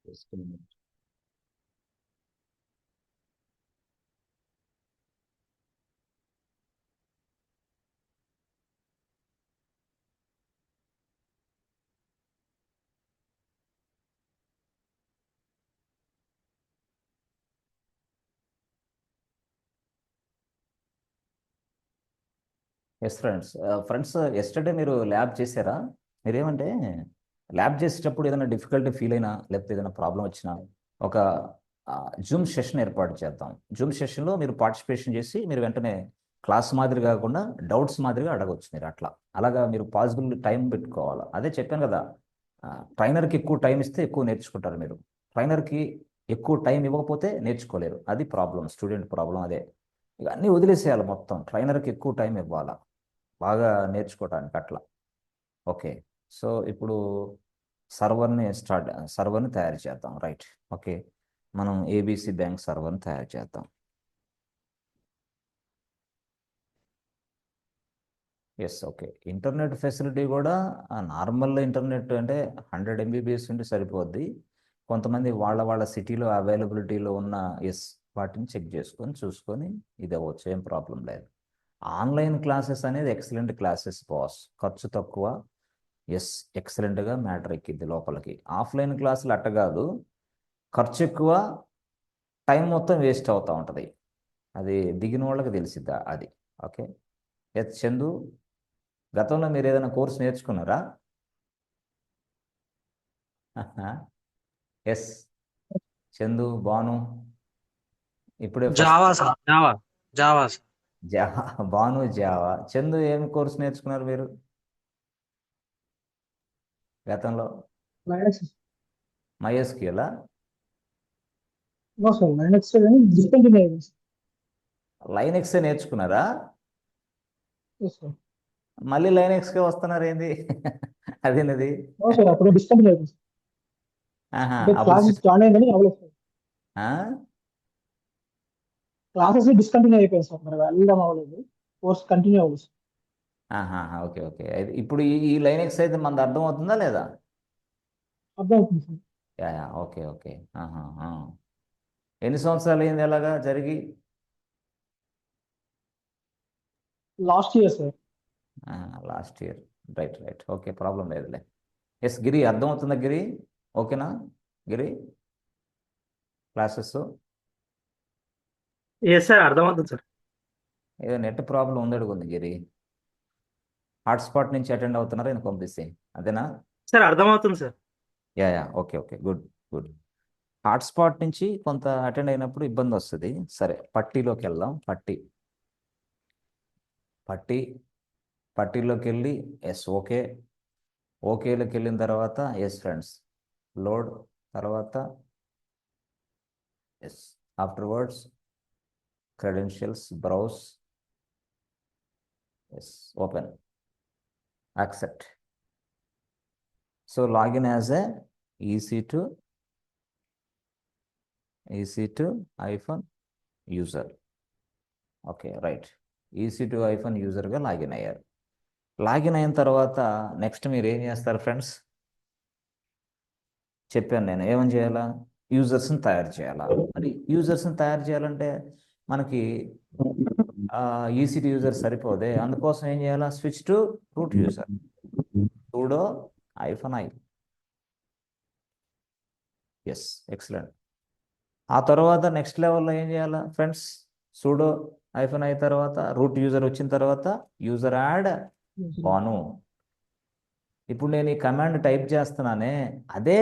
Just a minute. Yes friends. Friends, yesterday మీరు lab చేశారా? మీరేమంటే ల్యాబ్ చేసేటప్పుడు ఏదైనా డిఫికల్టీ ఫీల్ అయినా లేకపోతే ఏదైనా ప్రాబ్లం వచ్చినా ఒక జూమ్ సెషన్ ఏర్పాటు చేద్దాం. జూమ్ సెషన్లో మీరు పార్టిసిపేషన్ చేసి మీరు వెంటనే క్లాస్ మాదిరి కాకుండా డౌట్స్ మాదిరిగా అడగవచ్చు. మీరు అట్లా అలాగా మీరు పాసిబుల్ టైం పెట్టుకోవాలి. అదే చెప్పాను కదా, ట్రైనర్కి ఎక్కువ టైం ఇస్తే ఎక్కువ నేర్చుకుంటారు మీరు. ట్రైనర్కి ఎక్కువ టైం ఇవ్వకపోతే నేర్చుకోలేరు. అది ప్రాబ్లం, స్టూడెంట్ ప్రాబ్లం అదే. ఇక అన్నీ వదిలేసేయాలి మొత్తం. ట్రైనర్కి ఎక్కువ టైం ఇవ్వాలి బాగా నేర్చుకోవటానికి అట్లా. ఓకే. సో ఇప్పుడు సర్వర్ని తయారు చేద్దాం. రైట్. ఓకే. మనం ఏబిసి బ్యాంక్ సర్వర్ని తయారు చేద్దాం. ఎస్. ఓకే. ఇంటర్నెట్ ఫెసిలిటీ కూడా నార్మల్ ఇంటర్నెట్ అంటే 100 MBPS ఉంటే సరిపోద్ది. కొంతమంది వాళ్ళ వాళ్ళ సిటీలో అవైలబిలిటీలో ఉన్న ఎస్ వాటిని చెక్ చేసుకొని చూసుకొని ఇది అవ్వచ్చు, ఏం ప్రాబ్లం లేదు. ఆన్లైన్ క్లాసెస్ అనేది ఎక్సలెంట్ క్లాసెస్ బాస్, ఖర్చు తక్కువ. ఎస్, ఎక్సలెంట్గా మ్యాటర్ ఎక్కిద్ది లోపలికి. ఆఫ్లైన్ క్లాసులు అట్ట కాదు, ఖర్చు ఎక్కువ, టైం మొత్తం వేస్ట్ అవుతూ ఉంటుంది. అది దిగిన వాళ్ళకి తెలిసిద్దా అది. ఓకే. ఎస్ చందు, గతంలో మీరు ఏదైనా కోర్స్ నేర్చుకున్నారా? ఎస్ చందు, బాను, ఇప్పుడే first. Java sir, Java Java sir. Java. Banu Java. Chandu ఏం కోర్స్ నేర్చుకున్నారు మీరు గతంలో? Linux, MySQL. no sir, Linux అని discontinue అయింది sir. లైనెక్స్ నేర్చుకున్నారా? Yes sir. మళ్ళీ లైనెక్స్కే వస్తున్నారు ఏంది? అదేనది. No sir, అప్పుడు డిస్కంటిన్యూ అయిపోయింది sir. ఆహా, అంటే అప్పుడు క్లాసెస్ జాయిన్ అయ్యిందని అవ్వలేదు సార్. క్లాసెస్ డిస్కంటిన్యూ అయిపోయింది సార్, మరి వెళ్ళడం అవ్వలేదు. కోర్స్ కంటిన్యూ అవ్వలేదు సార్. ఆహా, ఓకే ఓకే. అయితే ఇప్పుడు ఈ లైనెక్స్ అయితే మనది అర్థం అవుతుందా లేదా? అర్థం అవుతుంది sir. Yeah yeah, okay okay. ఆహా, ఎన్ని సంవత్సరాలు అయింది అలాగా జరిగి? Last year sir. Last year. Right right, okay, problem లేదులే. ఎస్ గిరి, అర్థమవుతుందా గిరి? ఓకేనా గిరి? క్లాసెస్ ఏ సార్, అర్థమవుతుంది సార్. ఏదో నెట్ ప్రాబ్లం ఉంది అడుగుంది గిరి. హాట్స్పాట్ నుంచి అటెండ్ అవుతున్నారా నేను పంపిస్తే? అదేనా? సార్ అర్థమవుతుంది sir. Yeah yeah, okay okay, good good. Hotspot నుంచి కొంత అటెండ్ అయినప్పుడు ఇబ్బంది వస్తుంది. సరే, పట్టీలోకి వెళ్దాం. పట్టీ పట్టీలోకి వెళ్ళి ఎస్ ఓకే. ఓకేలోకి వెళ్ళిన తర్వాత ఎస్ ఫ్రెండ్స్, లోడ్. తర్వాత yes, afterwards credentials, browse, yes, open, accept. So login as a EC2 iPhone user. Okay right. EC2 iPhone యూజర్గా లాగిన్ అయ్యారు. లాగిన్ అయిన తర్వాత నెక్స్ట్ మీరు ఏం చేస్తారు ఫ్రెండ్స్? చెప్పాను నేను ఏమని చేయాలా, యూజర్స్ని తయారు చేయాలా. మరి యూజర్స్ని తయారు చేయాలంటే మనకి ఈసీ2 యూజర్ సరిపోదే. అందుకోసం ఏం చేయాలా, switch to root user, sudo hyphen i. Yes, excellent. ఆ తర్వాత నెక్స్ట్ లెవెల్లో ఏం చేయాలా ఫ్రెండ్స్? సూడో ఐఫోన్ ఐ తర్వాత రూట్ యూజర్ వచ్చిన తర్వాత యూజర్ యాడ్ బాను. ఇప్పుడు నేను ఈ కమాండ్ టైప్ చేస్తున్నానే, అదే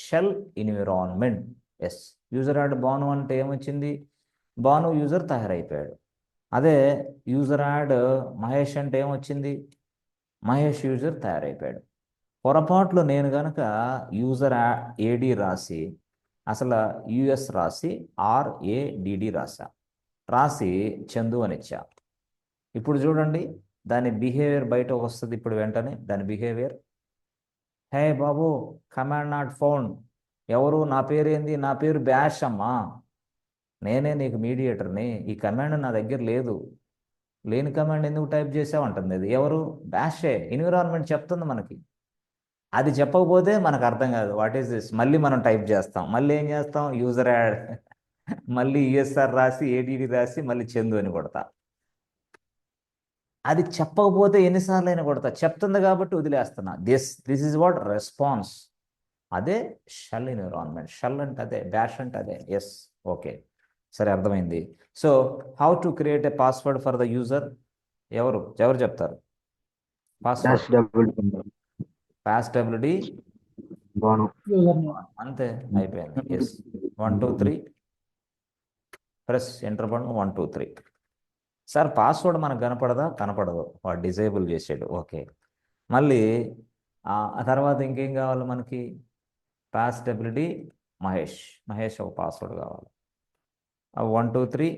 shell environment. Yes, user add Banu అంటే ఏమొచ్చింది? బాను యూజర్ తయారైపోయాడు. అదే యూజర్ యాడ్ మహేష్ అంటే ఏమొచ్చింది? మహేష్ యూజర్ తయారైపోయాడు. పొరపాట్లు నేను గనక యూజర్ ఏడి రాసి అసలు యుఎస్ రాసి ఆర్ఏడిడి రాసి చందు అని ఇచ్చా. ఇప్పుడు చూడండి దాని బిహేవియర్ బయట వస్తుంది. ఇప్పుడు వెంటనే దాని behaviour, hey Babu, command not found. ఎవరు? నా పేరు ఏంది? నా పేరు బ్యాష్ అమ్మా. నేనే నీకు మీడియేటర్ని. ఈ కమాండ్ నా దగ్గర లేదు. లేని కమాండ్ ఎందుకు టైప్ చేసావు అంటుంది. అది ఎవరు? బ్యాషే. ఎన్విరాన్మెంట్ చెప్తుంది మనకి. అది చెప్పకపోతే మనకు అర్థం కాదు వాట్ ఈస్ దిస్. మళ్ళీ మనం టైప్ చేస్తాం, మళ్ళీ ఏం చేస్తాం, యూజర్ యాడ్, మళ్ళీ యూఎస్ఆర్ రాసి ఏడిడి రాసి మళ్ళీ చందు అని కొడతా. అది చెప్పకపోతే ఎన్నిసార్లు అయినా కొడతా, చెప్తుంది కాబట్టి వదిలేస్తున్నా. This is what response. అదే షల్ ఎన్విరాన్మెంట్. షల్ అంటే అదే, బ్యాష్ అంటే అదే. ఎస్, ఓకే, సరే అర్థమైంది. So how to create a password for the user? ఎవరు ఎవరు చెప్తారు? Password passwd user name. అంతే, అయిపోయింది. Yes, 1 2 3 press enter button. 1 2 3. Sir password మనకు కనపడదా? కనపడదు, వాడు డిజేబుల్ చేసాడు. ఓకే, మళ్ళీ ఆ తర్వాత ఇంకేం కావాలి మనకి? పాస్డబ్ల్యూడి మహేష్ ఒక పాస్వర్డ్ కావాలి. 1 2 3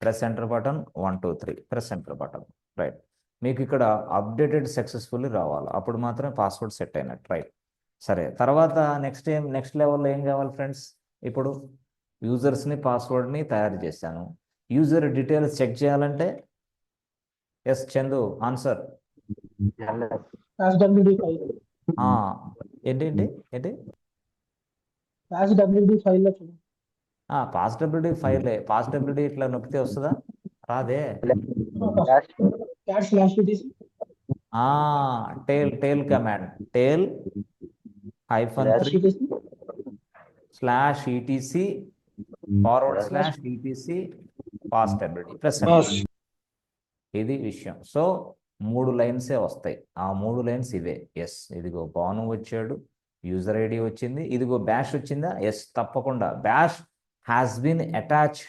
press enter button. 1 2 3 press enter button. Right, మీకు ఇక్కడ అప్డేటెడ్ సక్సెస్ఫుల్లీ రావాలి, అప్పుడు మాత్రమే పాస్వర్డ్ సెట్ అయినట్టు. రైట్, సరే. తర్వాత నెక్స్ట్ లెవెల్లో ఏం కావాలి ఫ్రెండ్స్? ఇప్పుడు యూజర్స్ని పాస్వర్డ్ని తయారు చేశాను. యూజర్ డీటెయిల్స్ చెక్ చేయాలంటే ఎస్ చందు ఆన్సర్. పాస్డబ్ల్యూడి ఫైల్. ఏంటి ఏంటి ఏంటి? పాస్డబ్ల్యూడి ఫైల్ లో చూడండి. పాస్డబ్ల్యూడి ఫైలే. పాస్డబ్ల్యూడి ఇట్లా నొక్కితే వస్తుందా? రాదే. Cat slash etc. Tail command, tail -3 etc slash etc / etc passwd press. ఇది విషయం. సో 3 లైన్సే వస్తాయి, ఆ 3 లైన్స్ ఇవే. ఎస్, ఇదిగో భాను వచ్చాడు, యూజర్ ఐడి వచ్చింది, ఇదిగో బ్యాష్ వచ్చిందా? ఎస్, తప్పకుండా bash has been attach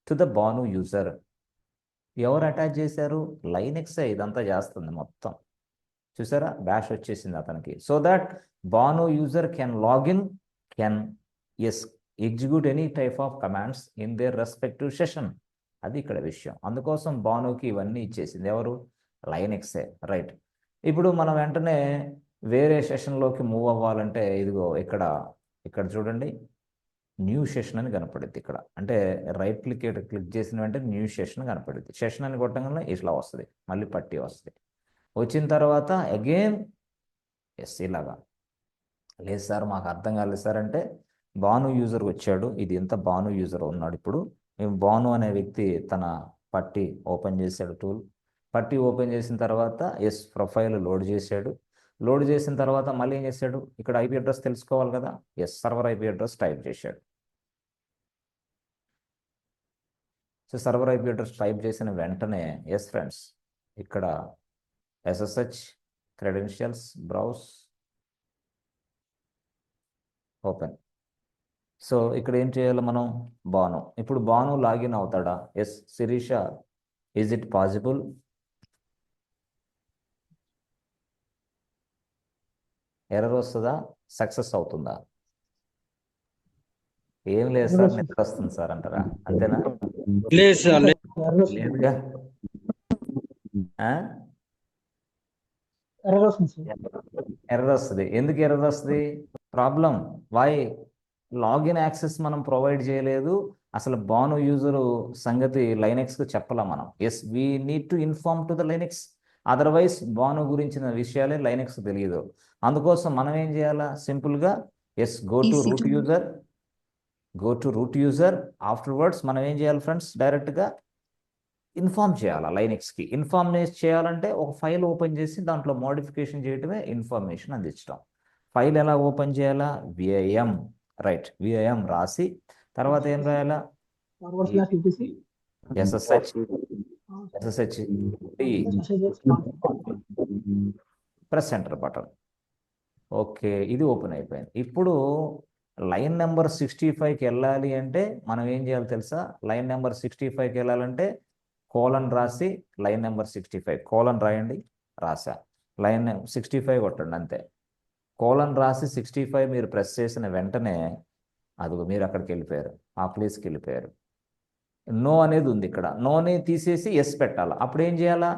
to the Bhanu user. ఎవరు అటాచ్ చేశారు? లైనెక్సే ఇదంతా చేస్తుంది మొత్తం. చూసారా, బ్యాష్ వచ్చేసింది అతనికి. So that Bhanu user can login, can execute any type of commands in their respective session. అది ఇక్కడ విషయం. అందుకోసం భానుకి ఇవన్నీ ఇచ్చేసింది ఎవరు? లైనెక్సే. రైట్, ఇప్పుడు మనం వెంటనే వేరే సెషన్లోకి మూవ్ అవ్వాలంటే ఇదిగో ఇక్కడ చూడండి, న్యూ సెషన్ అని కనపడుద్ది ఇక్కడ. అంటే రైట్ క్లిక్ చేసిన వెంటనే న్యూ సెషన్ కనపడుద్ది. సెషన్ అని కొట్టగానే ఇట్లా వస్తుంది, మళ్ళీ పట్టి వస్తుంది. వచ్చిన తర్వాత అగైన్ ఎస్ ఇలాగా. లేదు సార్ మాకు అర్థం కాలేదు సార్ అంటే, భాను యూజర్ వచ్చాడు, ఇది ఎంత భాను యూజర్ ఉన్నాడు. ఇప్పుడు భాను అనే వ్యక్తి తన పట్టి ఓపెన్ చేశాడు, టూల్ పట్టి ఓపెన్ చేసిన తర్వాత ఎస్ ప్రొఫైల్ లోడ్ చేశాడు. లోడ్ చేసిన తర్వాత మళ్ళీ ఏం చేశాడు? ఇక్కడ ఐపీ అడ్రస్ తెలుసుకోవాలి కదా. Yes, server IP address type చేశాడు. So server IP address type చేసిన వెంటనే ఎస్ ఫ్రెండ్స్, ఇక్కడ SSH credentials browse open. So ఇక్కడ ఏం చేయాలి మనం? భాను. ఇప్పుడు భాను లాగిన్ అవుతాడా? Yes Sirisha, is it possible? Error వస్తుందా? సక్సెస్ అవుతుందా? ఏం లేదు సార్, నిద్ర వస్తుంది సార్ అంటారా? అంతేనా? లేదు సార్, లేదుగా. ఎర్రర్ వస్తుంది సార్. ఎర్రర్ వస్తుంది. ఎందుకు ఎర్రర్ వస్తుంది? Problem why? లాగిన్ యాక్సెస్ మనం ప్రొవైడ్ చేయలేదు. అసలు భాను యూజర్ సంగతి లైనెక్స్కి చెప్పలా మనం. Yes, we need to inform to the Linux, otherwise Bhanu గురించిన విషయాలే లైనెక్స్ తెలియదు. అందుకోసం మనం ఏం చేయాలా? సింపుల్గా yes go to root user. Afterwards మనం ఏం చేయాలి ఫ్రెండ్స్? డైరెక్ట్గా ఇన్ఫార్మ్ చేయాలా లైనెక్స్కి. ఇన్ఫార్మ్ చేయాలంటే ఒక ఫైల్ ఓపెన్ చేసి దాంట్లో మోడిఫికేషన్ చేయటమే ఇన్ఫర్మేషన్ అందించడం. ఫైల్ ఎలా ఓపెన్ చేయాలా? విఐఎం. రైట్, విఐఎం రాసి తర్వాత ఏం రాయాలా? SSH press enter button. Okay, ఇది ఓపెన్ అయిపోయింది. ఇప్పుడు లైన్ నెంబర్ 65కి వెళ్ళాలి అంటే మనం ఏం చేయాలి తెలుసా? లైన్ నెంబర్ 65కి వెళ్ళాలంటే కోలన్ రాసి లైన్ నెంబర్ 65 కోలన్ రాయండి. రాసా, లైన్ 65 కొట్టండి అంతే. కోలన్ రాసి 65 మీరు ప్రెస్ చేసిన వెంటనే అదిగో మీరు అక్కడికి వెళ్ళిపోయారు, ఆ ప్లేస్కి వెళ్ళిపోయారు. నో అనేది ఉంది ఇక్కడ, నోని తీసేసి ఎస్ పెట్టాలా. అప్పుడు ఏం చేయాలా?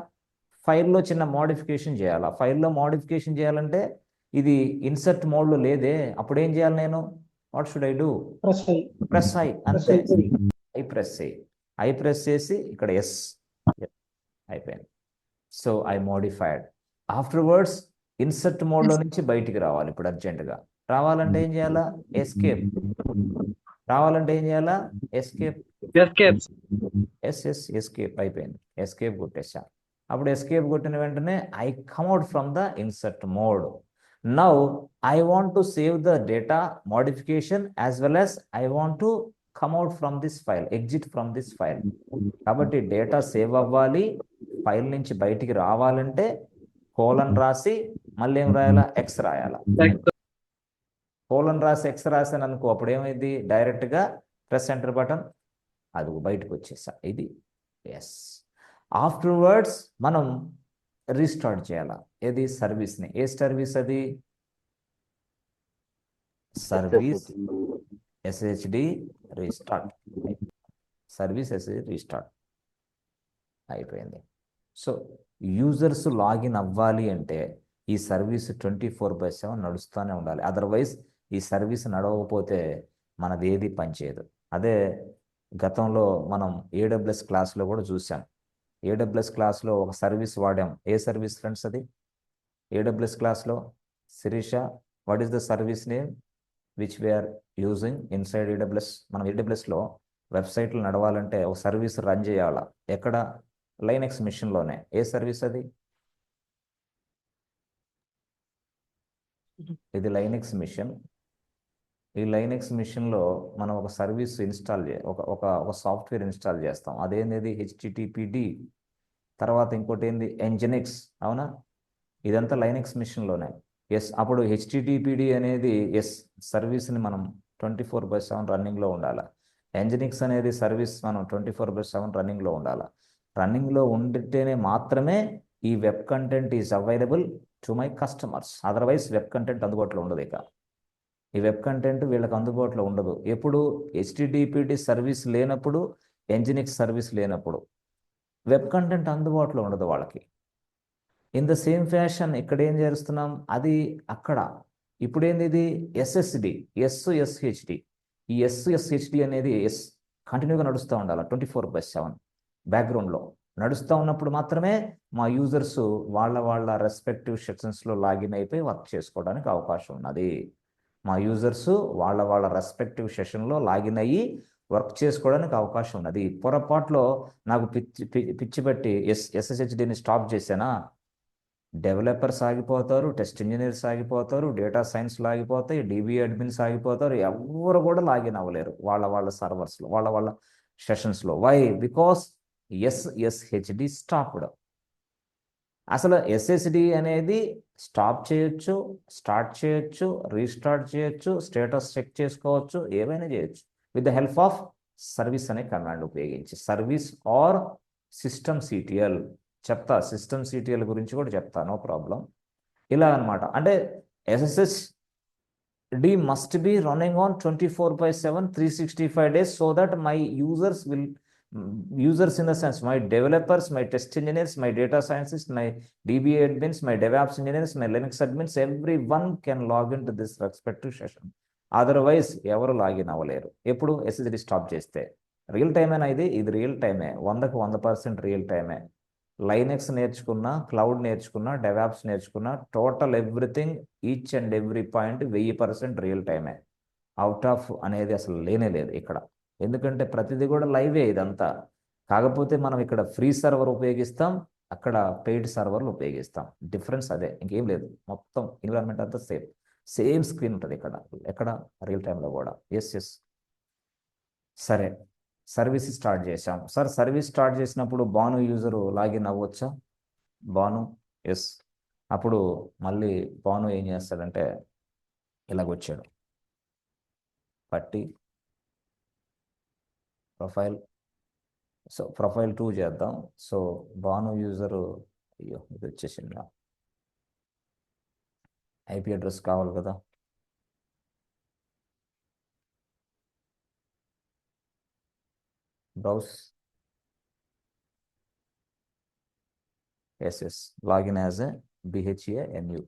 ఫైల్లో చిన్న మోడిఫికేషన్ చేయాలా. ఫైల్లో మోడిఫికేషన్ చేయాలంటే ఇది ఇన్సర్ట్ మోడ్లో లేదే. అప్పుడు ఏం చేయాలి నేను? What should I do? Press I. అంతే, ఐ ప్రెస్ చేసి ఇక్కడ ఎస్ అయిపోయింది. So I modified. Afterwards insert మోడ్లో నుంచి బయటికి రావాలి ఇప్పుడు అర్జెంటుగా. రావాలంటే ఏం చేయాలా? ఎస్కేప్. రావాలంటే ఏం చేయాలా? ఎస్కేప్. ఎస్కేప్. ఎస్కేప్ అయిపోయింది. ఎస్కేప్ కొట్టేసా. అప్పుడు ఎస్కేప్ కొట్టిన వెంటనే I కమ్అట్ from the insert mode. Now I want to save the data modification as well as I want to కమ్అట్ from this file, exit from this file. కాబట్టి data save అవ్వాలి, file నుంచి బయటికి రావాలంటే colon రాసి మళ్ళీ ఏం రాయాలా? ఎక్స్ రాయాలా. కోలన్ రాసి X రాసాను అనుకో, అప్పుడు ఏమైంది? డైరెక్ట్గా ప్రెస్ ఎంటర్ బటన్, అది బయటకు వచ్చేసా. ఇది ఎస్. ఆఫ్టర్వర్డ్స్ మనం రీస్టార్ట్ చేయాలా ఏది? సర్వీస్ని. ఏ సర్వీస్ అది? Service ఎస్హెచ్డి restart. సర్వీస్ ఎస్హెచ్డి రీస్టార్ట్ అయిపోయింది. సో యూజర్స్ లాగిన్ అవ్వాలి అంటే ఈ సర్వీస్ 24/7 నడుస్తూనే ఉండాలి. అదర్వైజ్ ఈ సర్వీస్ నడవకపోతే మనది ఏది పనిచేయదు. అదే గతంలో మనం AWS క్లాస్లో కూడా చూసాం. AWS క్లాస్లో ఒక సర్వీస్ వాడాం. ఏ సర్వీస్ ఫ్రెండ్స్ అది? AWS క్లాస్లో Sirisha, what is the service name which we are using inside AWS? మనం AWSలో వెబ్సైట్లు నడవాలంటే ఒక సర్వీస్ రన్ చేయాలా. ఎక్కడ? లైనెక్స్ మిషన్లోనే. ఏ సర్వీస్ అది? ఇది లైనెక్స్ మిషన్. ఈ లైనెక్స్ మిషన్లో మనం ఒక సర్వీస్ ఇన్స్టాల్ ఒక సాఫ్ట్వేర్ ఇన్స్టాల్ చేస్తాం. అదేంది? HTTPD. తర్వాత ఇంకోటి ఏంది? Nginx. అవునా? ఇదంతా లైనెక్స్ మిషన్లోనే. ఎస్. అప్పుడు HTTPD అనేది సర్వీస్ని మనం 24/7 రన్నింగ్లో ఉండాలి. Nginx అనేది సర్వీస్ మనం 24/7 రన్నింగ్లో ఉండాలి. రన్నింగ్లో ఉండితేనే మాత్రమే ఈ web content is available to my customers. Otherwise web content అందుబాటులో ఉండదు. ఇక ఈ వెబ్ కంటెంట్ వీళ్ళకి అందుబాటులో ఉండదు. ఎప్పుడు? HTTPD సర్వీస్ లేనప్పుడు, Nginx సర్వీస్ లేనప్పుడు వెబ్ కంటెంట్ అందుబాటులో ఉండదు వాళ్ళకి. ఇన్ ద సేమ్ ఫ్యాషన్ ఇక్కడ ఏం చేస్తున్నాం? అది అక్కడ. ఇప్పుడు ఏంది? ఇది SSD, SSHD. ఈ SSHD అనేది కంటిన్యూగా నడుస్తూ ఉండాలి 24/7 బ్యాక్గ్రౌండ్లో. నడుస్తూ ఉన్నప్పుడు మాత్రమే మా యూజర్స్ వాళ్ళ రెస్పెక్టివ్ సెక్షన్స్లో లాగిన్ అయిపోయి వర్క్ చేసుకోవడానికి అవకాశం ఉన్నది. మా యూజర్స్ వాళ్ళ రెస్పెక్టివ్ సెషన్లో లాగిన్ అయ్యి వర్క్ చేసుకోవడానికి అవకాశం ఉన్నది. పొరపాట్లో నాకు పిచ్చి పెట్టి SSHDని స్టాప్ చేశానా, డెవలపర్స్ ఆగిపోతారు, టెస్ట్ ఇంజనీర్స్ ఆగిపోతారు, డేటా సైన్స్లో ఆగిపోతాయి, DB అడ్మిన్స్ ఆగిపోతారు. ఎవరు కూడా లాగిన్ అవ్వలేరు వాళ్ళ సర్వర్స్లో, వాళ్ళ సెషన్స్లో. వై? Because SSHD stopped. అసలు SSD అనేది స్టాప్ చేయొచ్చు, స్టార్ట్ చేయొచ్చు, రీస్టార్ట్ చేయొచ్చు, స్టేటస్ చెక్ చేసుకోవచ్చు, ఏవైనా చేయొచ్చు with the help of service అనే కమాండ్ ఉపయోగించి. సర్వీస్ ఆర్ సిస్టమ్ CTL చెప్తా. సిస్టమ్ CTL గురించి కూడా చెప్తా, నో ప్రాబ్లం. ఇలా అనమాట. అంటే SSHD must be running on 24/7 365 days so that my users in the sense my developers, my test engineers, my data scientists, my DB admins, my DevOps engineers, my Linux admins, everyone can log into this respective session. Otherwise ఎవరు login అవ్వలేరు. ఎప్పుడు? SSD stop చేస్తే. Real టైమేనా ఇది? ఇది real టైమే, 100% real టైమే. Linux నేర్చుకున్నా, cloud నేర్చుకున్నా, DevOps నేర్చుకున్నా, total everything, each and every point 1000% real టైమే. అవుట్ ఆఫ్ అనేది అసలు లేనే లేదు ఇక్కడ. ఎందుకంటే ప్రతిదీ కూడా లైవే ఇదంతా. కాకపోతే మనం ఇక్కడ ఫ్రీ సర్వర్ ఉపయోగిస్తాం, అక్కడ పెయిడ్ సర్వర్లు ఉపయోగిస్తాం. డిఫరెన్స్ అదే, ఇంకేం లేదు. మొత్తం ఎన్విరాన్మెంట్ అంతా సేమ్ స్క్రీన్ ఉంటుంది ఇక్కడ, ఎక్కడ? రియల్ టైంలో కూడా. ఎస్. సరే, సర్వీస్ స్టార్ట్ చేసాం సార్. సర్వీస్ స్టార్ట్ చేసినప్పుడు భాను యూజరు లాగిన్ అవ్వచ్చా? భాను ఎస్. అప్పుడు మళ్ళీ భాను ఏం చేస్తాడంటే ఇలాగొచ్చాడు, పట్టి ప్రొఫైల్. సో ప్రొఫైల్ 2 చేద్దాం. సో భాను యూజరు, అయ్యో ఇది వచ్చేసిందా, IP అడ్రస్ కావాలి కదా. Browse. Yes. Login as a BHANU.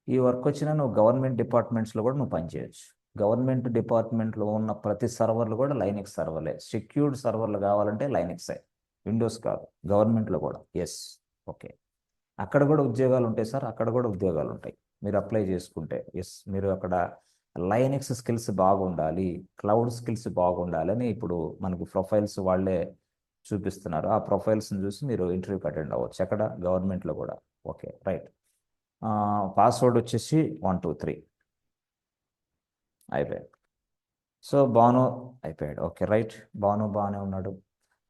ఈ వర్క్ వచ్చినా నువ్వు గవర్నమెంట్ డిపార్ట్మెంట్స్లో కూడా నువ్వు పనిచేయచ్చు. గవర్నమెంట్ డిపార్ట్మెంట్లో ఉన్న ప్రతి సర్వర్లు కూడా లైనెక్స్ సర్వర్లే. సెక్యూర్డ్ సర్వర్లు కావాలంటే లైనెక్సే, విండోస్ కాదు. గవర్నమెంట్లో కూడా. ఎస్. ఓకే. అక్కడ కూడా ఉద్యోగాలు ఉంటాయి సార్, అక్కడ కూడా ఉద్యోగాలు ఉంటాయి మీరు అప్లై చేసుకుంటే. ఎస్, మీరు అక్కడ లైనెక్స్ స్కిల్స్ బాగుండాలి, క్లౌడ్ స్కిల్స్ బాగుండాలి అని ఇప్పుడు మనకి ప్రొఫైల్స్ వాళ్ళే చూపిస్తున్నారు. ఆ ప్రొఫైల్స్ని చూసి మీరు ఇంటర్వ్యూకి అటెండ్ అవ్వచ్చు ఎక్కడ, గవర్నమెంట్లో కూడా. Okay, right. పాస్వర్డ్ వచ్చేసి 123 అయిపోయాయి. సో భాను అయిపోయాడు. Okay, right. భాను బాగానే ఉన్నాడు.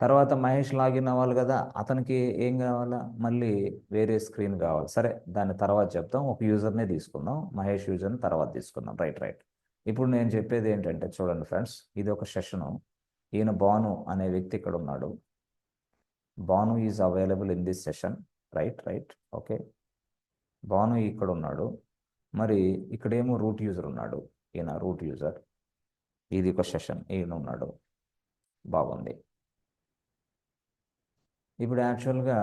తర్వాత మహేష్ లాగిన్ అవ్వాలి కదా, అతనికి ఏం కావాలా, మళ్ళీ వేరే స్క్రీన్ కావాలి. సరే, దాన్ని తర్వాత చెప్తాం. ఒక యూజర్నే తీసుకుందాం, మహేష్ యూజర్ని తర్వాత తీసుకుందాం. Right right. ఇప్పుడు నేను చెప్పేది ఏంటంటే చూడండి ఫ్రెండ్స్, ఇది ఒక సెషను. ఈయన భాను అనే వ్యక్తి ఇక్కడ ఉన్నాడు. Bhanu is available in this session. Right right. Okay, Bhanu ఇక్కడ ఉన్నాడు. మరి ఇక్కడేమో రూట్ యూజర్ ఉన్నాడు, ఈయన రూట్ యూజర్. ఇది ఒక సెషన్, ఈయన ఉన్నాడు. బాగుంది. ఇప్పుడు యాక్చువల్గా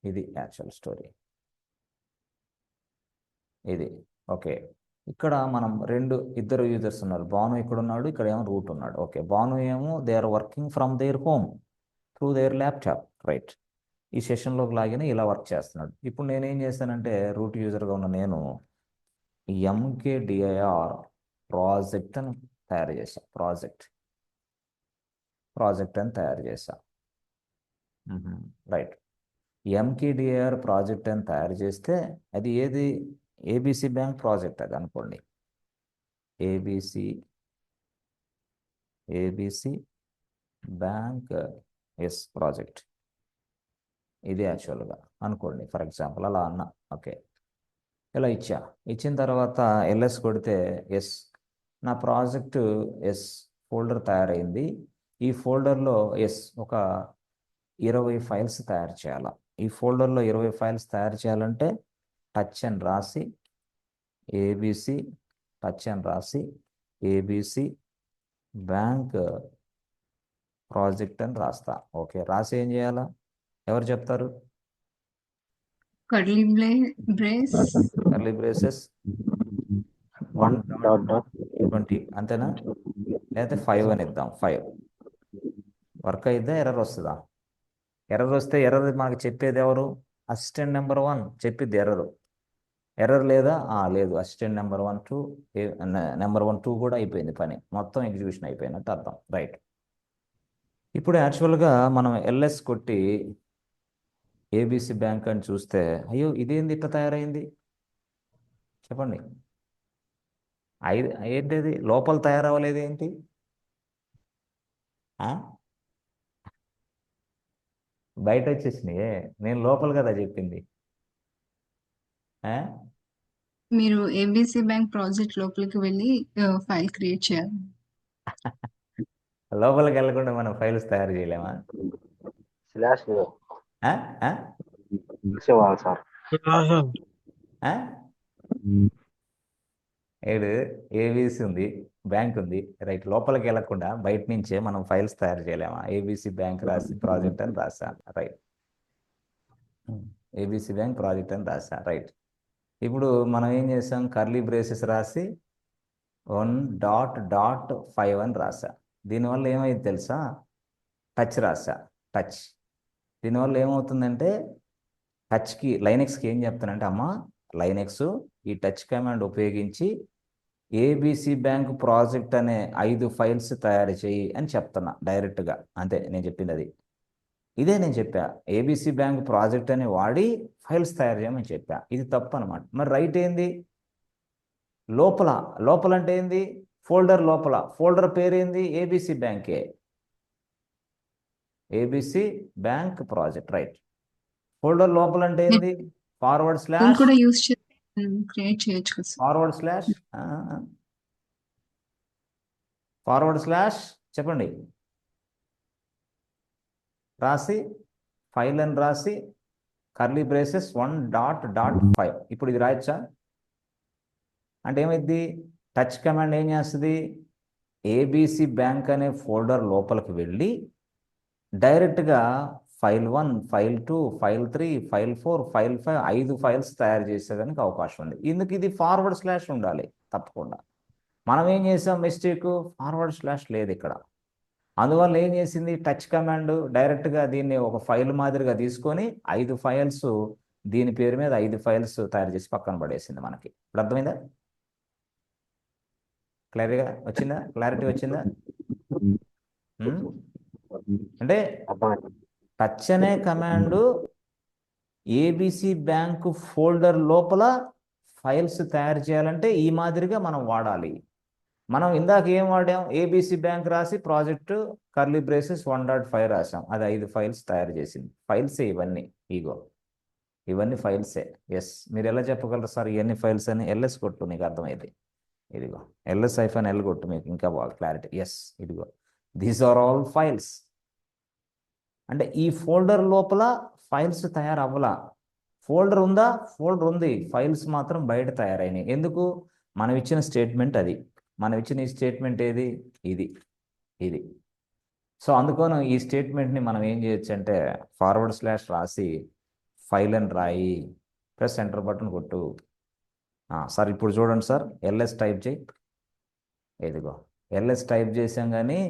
ఇది యాక్చువల్ స్టోరీ ఇది. ఓకే, ఇక్కడ మనం ఇద్దరు యూజర్స్ ఉన్నారు. భాను ఇక్కడ ఉన్నాడు, ఇక్కడ ఏమో రూట్ ఉన్నాడు. ఓకే, భాను ఏమో they are working from their home through their laptop. Right. ఈ సెషన్లోకి లాగిన ఇలా వర్క్ చేస్తున్నాడు. ఇప్పుడు నేనేం చేస్తానంటే రూట్ యూజర్గా ఉన్న నేను MKDIR ప్రాజెక్ట్ అని తయారు చేశా. ప్రాజెక్ట్ అని తయారు చేశా. రైట్. MKDIR ప్రాజెక్ట్ అని తయారు చేస్తే అది ఏది, ABC బ్యాంక్ ప్రాజెక్ట్ అది అనుకోండి. ABC బ్యాంక్ ఎస్ ప్రాజెక్ట్ ఇది యాక్చువల్గా అనుకోండి, ఫర్ ఎగ్జాంపుల్ అలా అన్నా. ఓకే, ఇలా ఇచ్చిన తర్వాత LS కొడితే ఎస్, నా ప్రాజెక్టు ఎస్ ఫోల్డర్ తయారైంది. ఈ ఫోల్డర్లో ఎస్ ఒక 20 ఫైల్స్ తయారు చేయాలి. ఈ ఫోల్డర్లో 20 ఫైల్స్ తయారు చేయాలంటే టచ్ అని రాసి ABC బ్యాంక్ ప్రాజెక్ట్ అని రాస్తా. ఓకే, రాసి ఏం చేయాలా, ఎవరు చెప్తారు? కర్లీ బ్రేసెస్ 1.20 అంతేనా, లేకపోతే 5 అని ఇద్దాం. 5 వర్క్ అయిద్దా, ఎర్రర్ వస్తుందా? ఎర్రర్ వస్తే ఎర్రర్ మనకు చెప్పేది ఎవరు? అసిస్టెంట్ నెంబర్ 1 చెప్పిద్ది ఎర్రర్ లేదా? లేదు. అసిస్టెంట్ నెంబర్ 1 2 నెంబర్ 1 2 కూడా అయిపోయింది, పని మొత్తం ఎగ్జిక్యూషన్ అయిపోయినట్టు అర్థం. రైట్. ఇప్పుడు యాక్చువల్గా మనం LS కొట్టి ABC బ్యాంక్ అని చూస్తే అయ్యో ఇదేంది ఇట్లా తయారైంది చెప్పండి. ఏంటిది లోపల తయారవ్వలేదు ఏంటి? బయట వచ్చేసినాయే, నేను లోపల కదా చెప్పింది. మీరు ABC బ్యాంక్ ప్రాజెక్ట్ లోపలికి వెళ్ళి ఫైల్ క్రియేట్ చేయాలి. లోపలికి వెళ్ళకుండా మనం ఫైల్స్ తయారు చేయలేమా? సార్ ఏడు ABC ఉంది, బ్యాంక్ ఉంది. రైట్, లోపలికి వెళ్ళకుండా బయట నుంచే మనం ఫైల్స్ తయారు చేయలేమా? ABC బ్యాంక్ రాసి ప్రాజెక్ట్ అని రాసా. రైట్, ABC బ్యాంక్ ప్రాజెక్ట్ అని రాసా. రైట్. ఇప్పుడు మనం ఏం చేసాం, కర్లీ బ్రేసెస్ రాసి 1.5 అని రాసా. దీనివల్ల ఏమైంది తెలుసా, టచ్ రాసా. టచ్ దీనివల్ల ఏమవుతుందంటే టచ్కి లైనెక్స్కి ఏం చెప్తానంటే, అమ్మా లైనెక్స్ ఈ టచ్ కమాండ్ ఉపయోగించి ABC బ్యాంక్ ప్రాజెక్ట్ అనే 5 ఫైల్స్ తయారు చేయి అని చెప్తున్నా డైరెక్ట్గా. అంతే నేను చెప్పింది అది. ఇదే నేను చెప్పా, ABC బ్యాంక్ ప్రాజెక్ట్ అని వాడి ఫైల్స్ తయారు చేయమని చెప్పా. ఇది తప్పు అనమాట. మరి రైట్ ఏంది, లోపల అంటే ఏంది, ఫోల్డర్ లోపల. ఫోల్డర్ పేరేంది, ABC బ్యాంకే, ABC bank project. Right. Folder లోపల అంటే ఏంది, ఫార్వర్డ్ స్లాష్ కూడా యూస్ చేసి క్రియేట్ చేయొచ్చు కదా సార్. ఫార్వర్డ్ స్లాష్ చెప్పండి రాసి ఫైల్ అని రాసి కర్లీ బ్రేసెస్ 1.5. ఇప్పుడు ఇది రాయొచ్చా అంటే ఏమైంది, టచ్ కమాండ్ ఏం చేస్తుంది, ABC బ్యాంక్ అనే ఫోల్డర్ లోపలికి వెళ్ళి డైరెక్ట్గా file 1 file 2 file 3 file 4 file 5 5 files తయారు చేసేదానికి అవకాశం ఉంది. ఇందుకు ఇది ఫార్వర్డ్ స్లాష్ ఉండాలి తప్పకుండా. మనం ఏం చేసాం మిస్టేక్, ఫార్వర్డ్ స్లాష్ లేదు ఇక్కడ. అందువల్ల ఏం చేసింది, టచ్ కమాండ్ డైరెక్ట్గా దీన్ని ఒక ఫైల్ మాదిరిగా తీసుకొని 5 ఫైల్స్ దీని పేరు మీద 5 ఫైల్స్ తయారు చేసి పక్కన పడేసింది మనకి. ఇప్పుడు అర్థమైందా? క్లారిటీ వచ్చిందా? ఉమ్? అంటే టచ్ అనే కమాండ్ ఏబిసి బ్యాంకు ఫోల్డర్ లోపల ఫైల్స్ తయారు చేయాలంటే ఈ మాదిరిగా మనం వాడాలి. మనం ఇందాక ఏం వాడాం? ఏబిసి బ్యాంక్ రాసి ప్రాజెక్టు కర్లీ బ్రేసెస్ 1.5 రాసాం. అది 5 ఫైల్స్ తయారు చేసింది. ఫైల్సే ఇవన్నీ. ఇవన్నీ ఫైల్సే. ఎస్, మీరు ఎలా చెప్పగలరు సార్ ఇవన్నీ ఫైల్స్ అని? ఎల్ఎస్ కొట్టు, నీకు అర్థమైంది. ఇదిగో LS-L కొట్టు, మీకు ఇంకా బాగా క్లారిటీ. ఎస్, ఇదిగో దీస్ ఆర్ ఆల్ ఫైల్స్. అంటే ఈ ఫోల్డర్ లోపల ఫైల్స్ తయారవ్వలా. ఫోల్డర్ ఉందా? ఫోల్డర్ ఉంది, ఫైల్స్ మాత్రం బయట తయారైనాయి. ఎందుకు? మనం ఇచ్చిన స్టేట్మెంట్ అది. మనం ఇచ్చిన ఈ స్టేట్మెంట్ ఏది? ఇది. సో అందుకని ఈ స్టేట్మెంట్ని మనం ఏం చేయొచ్చు అంటే / రాసి ఫైల్ అని రాయి, ప్రెస్ ఎంటర్ బటన్ కొట్టు. సార్ ఇప్పుడు చూడండి సార్, LS టైప్ చేయి. ఇదిగో LS టైప్ చేసాం, కానీ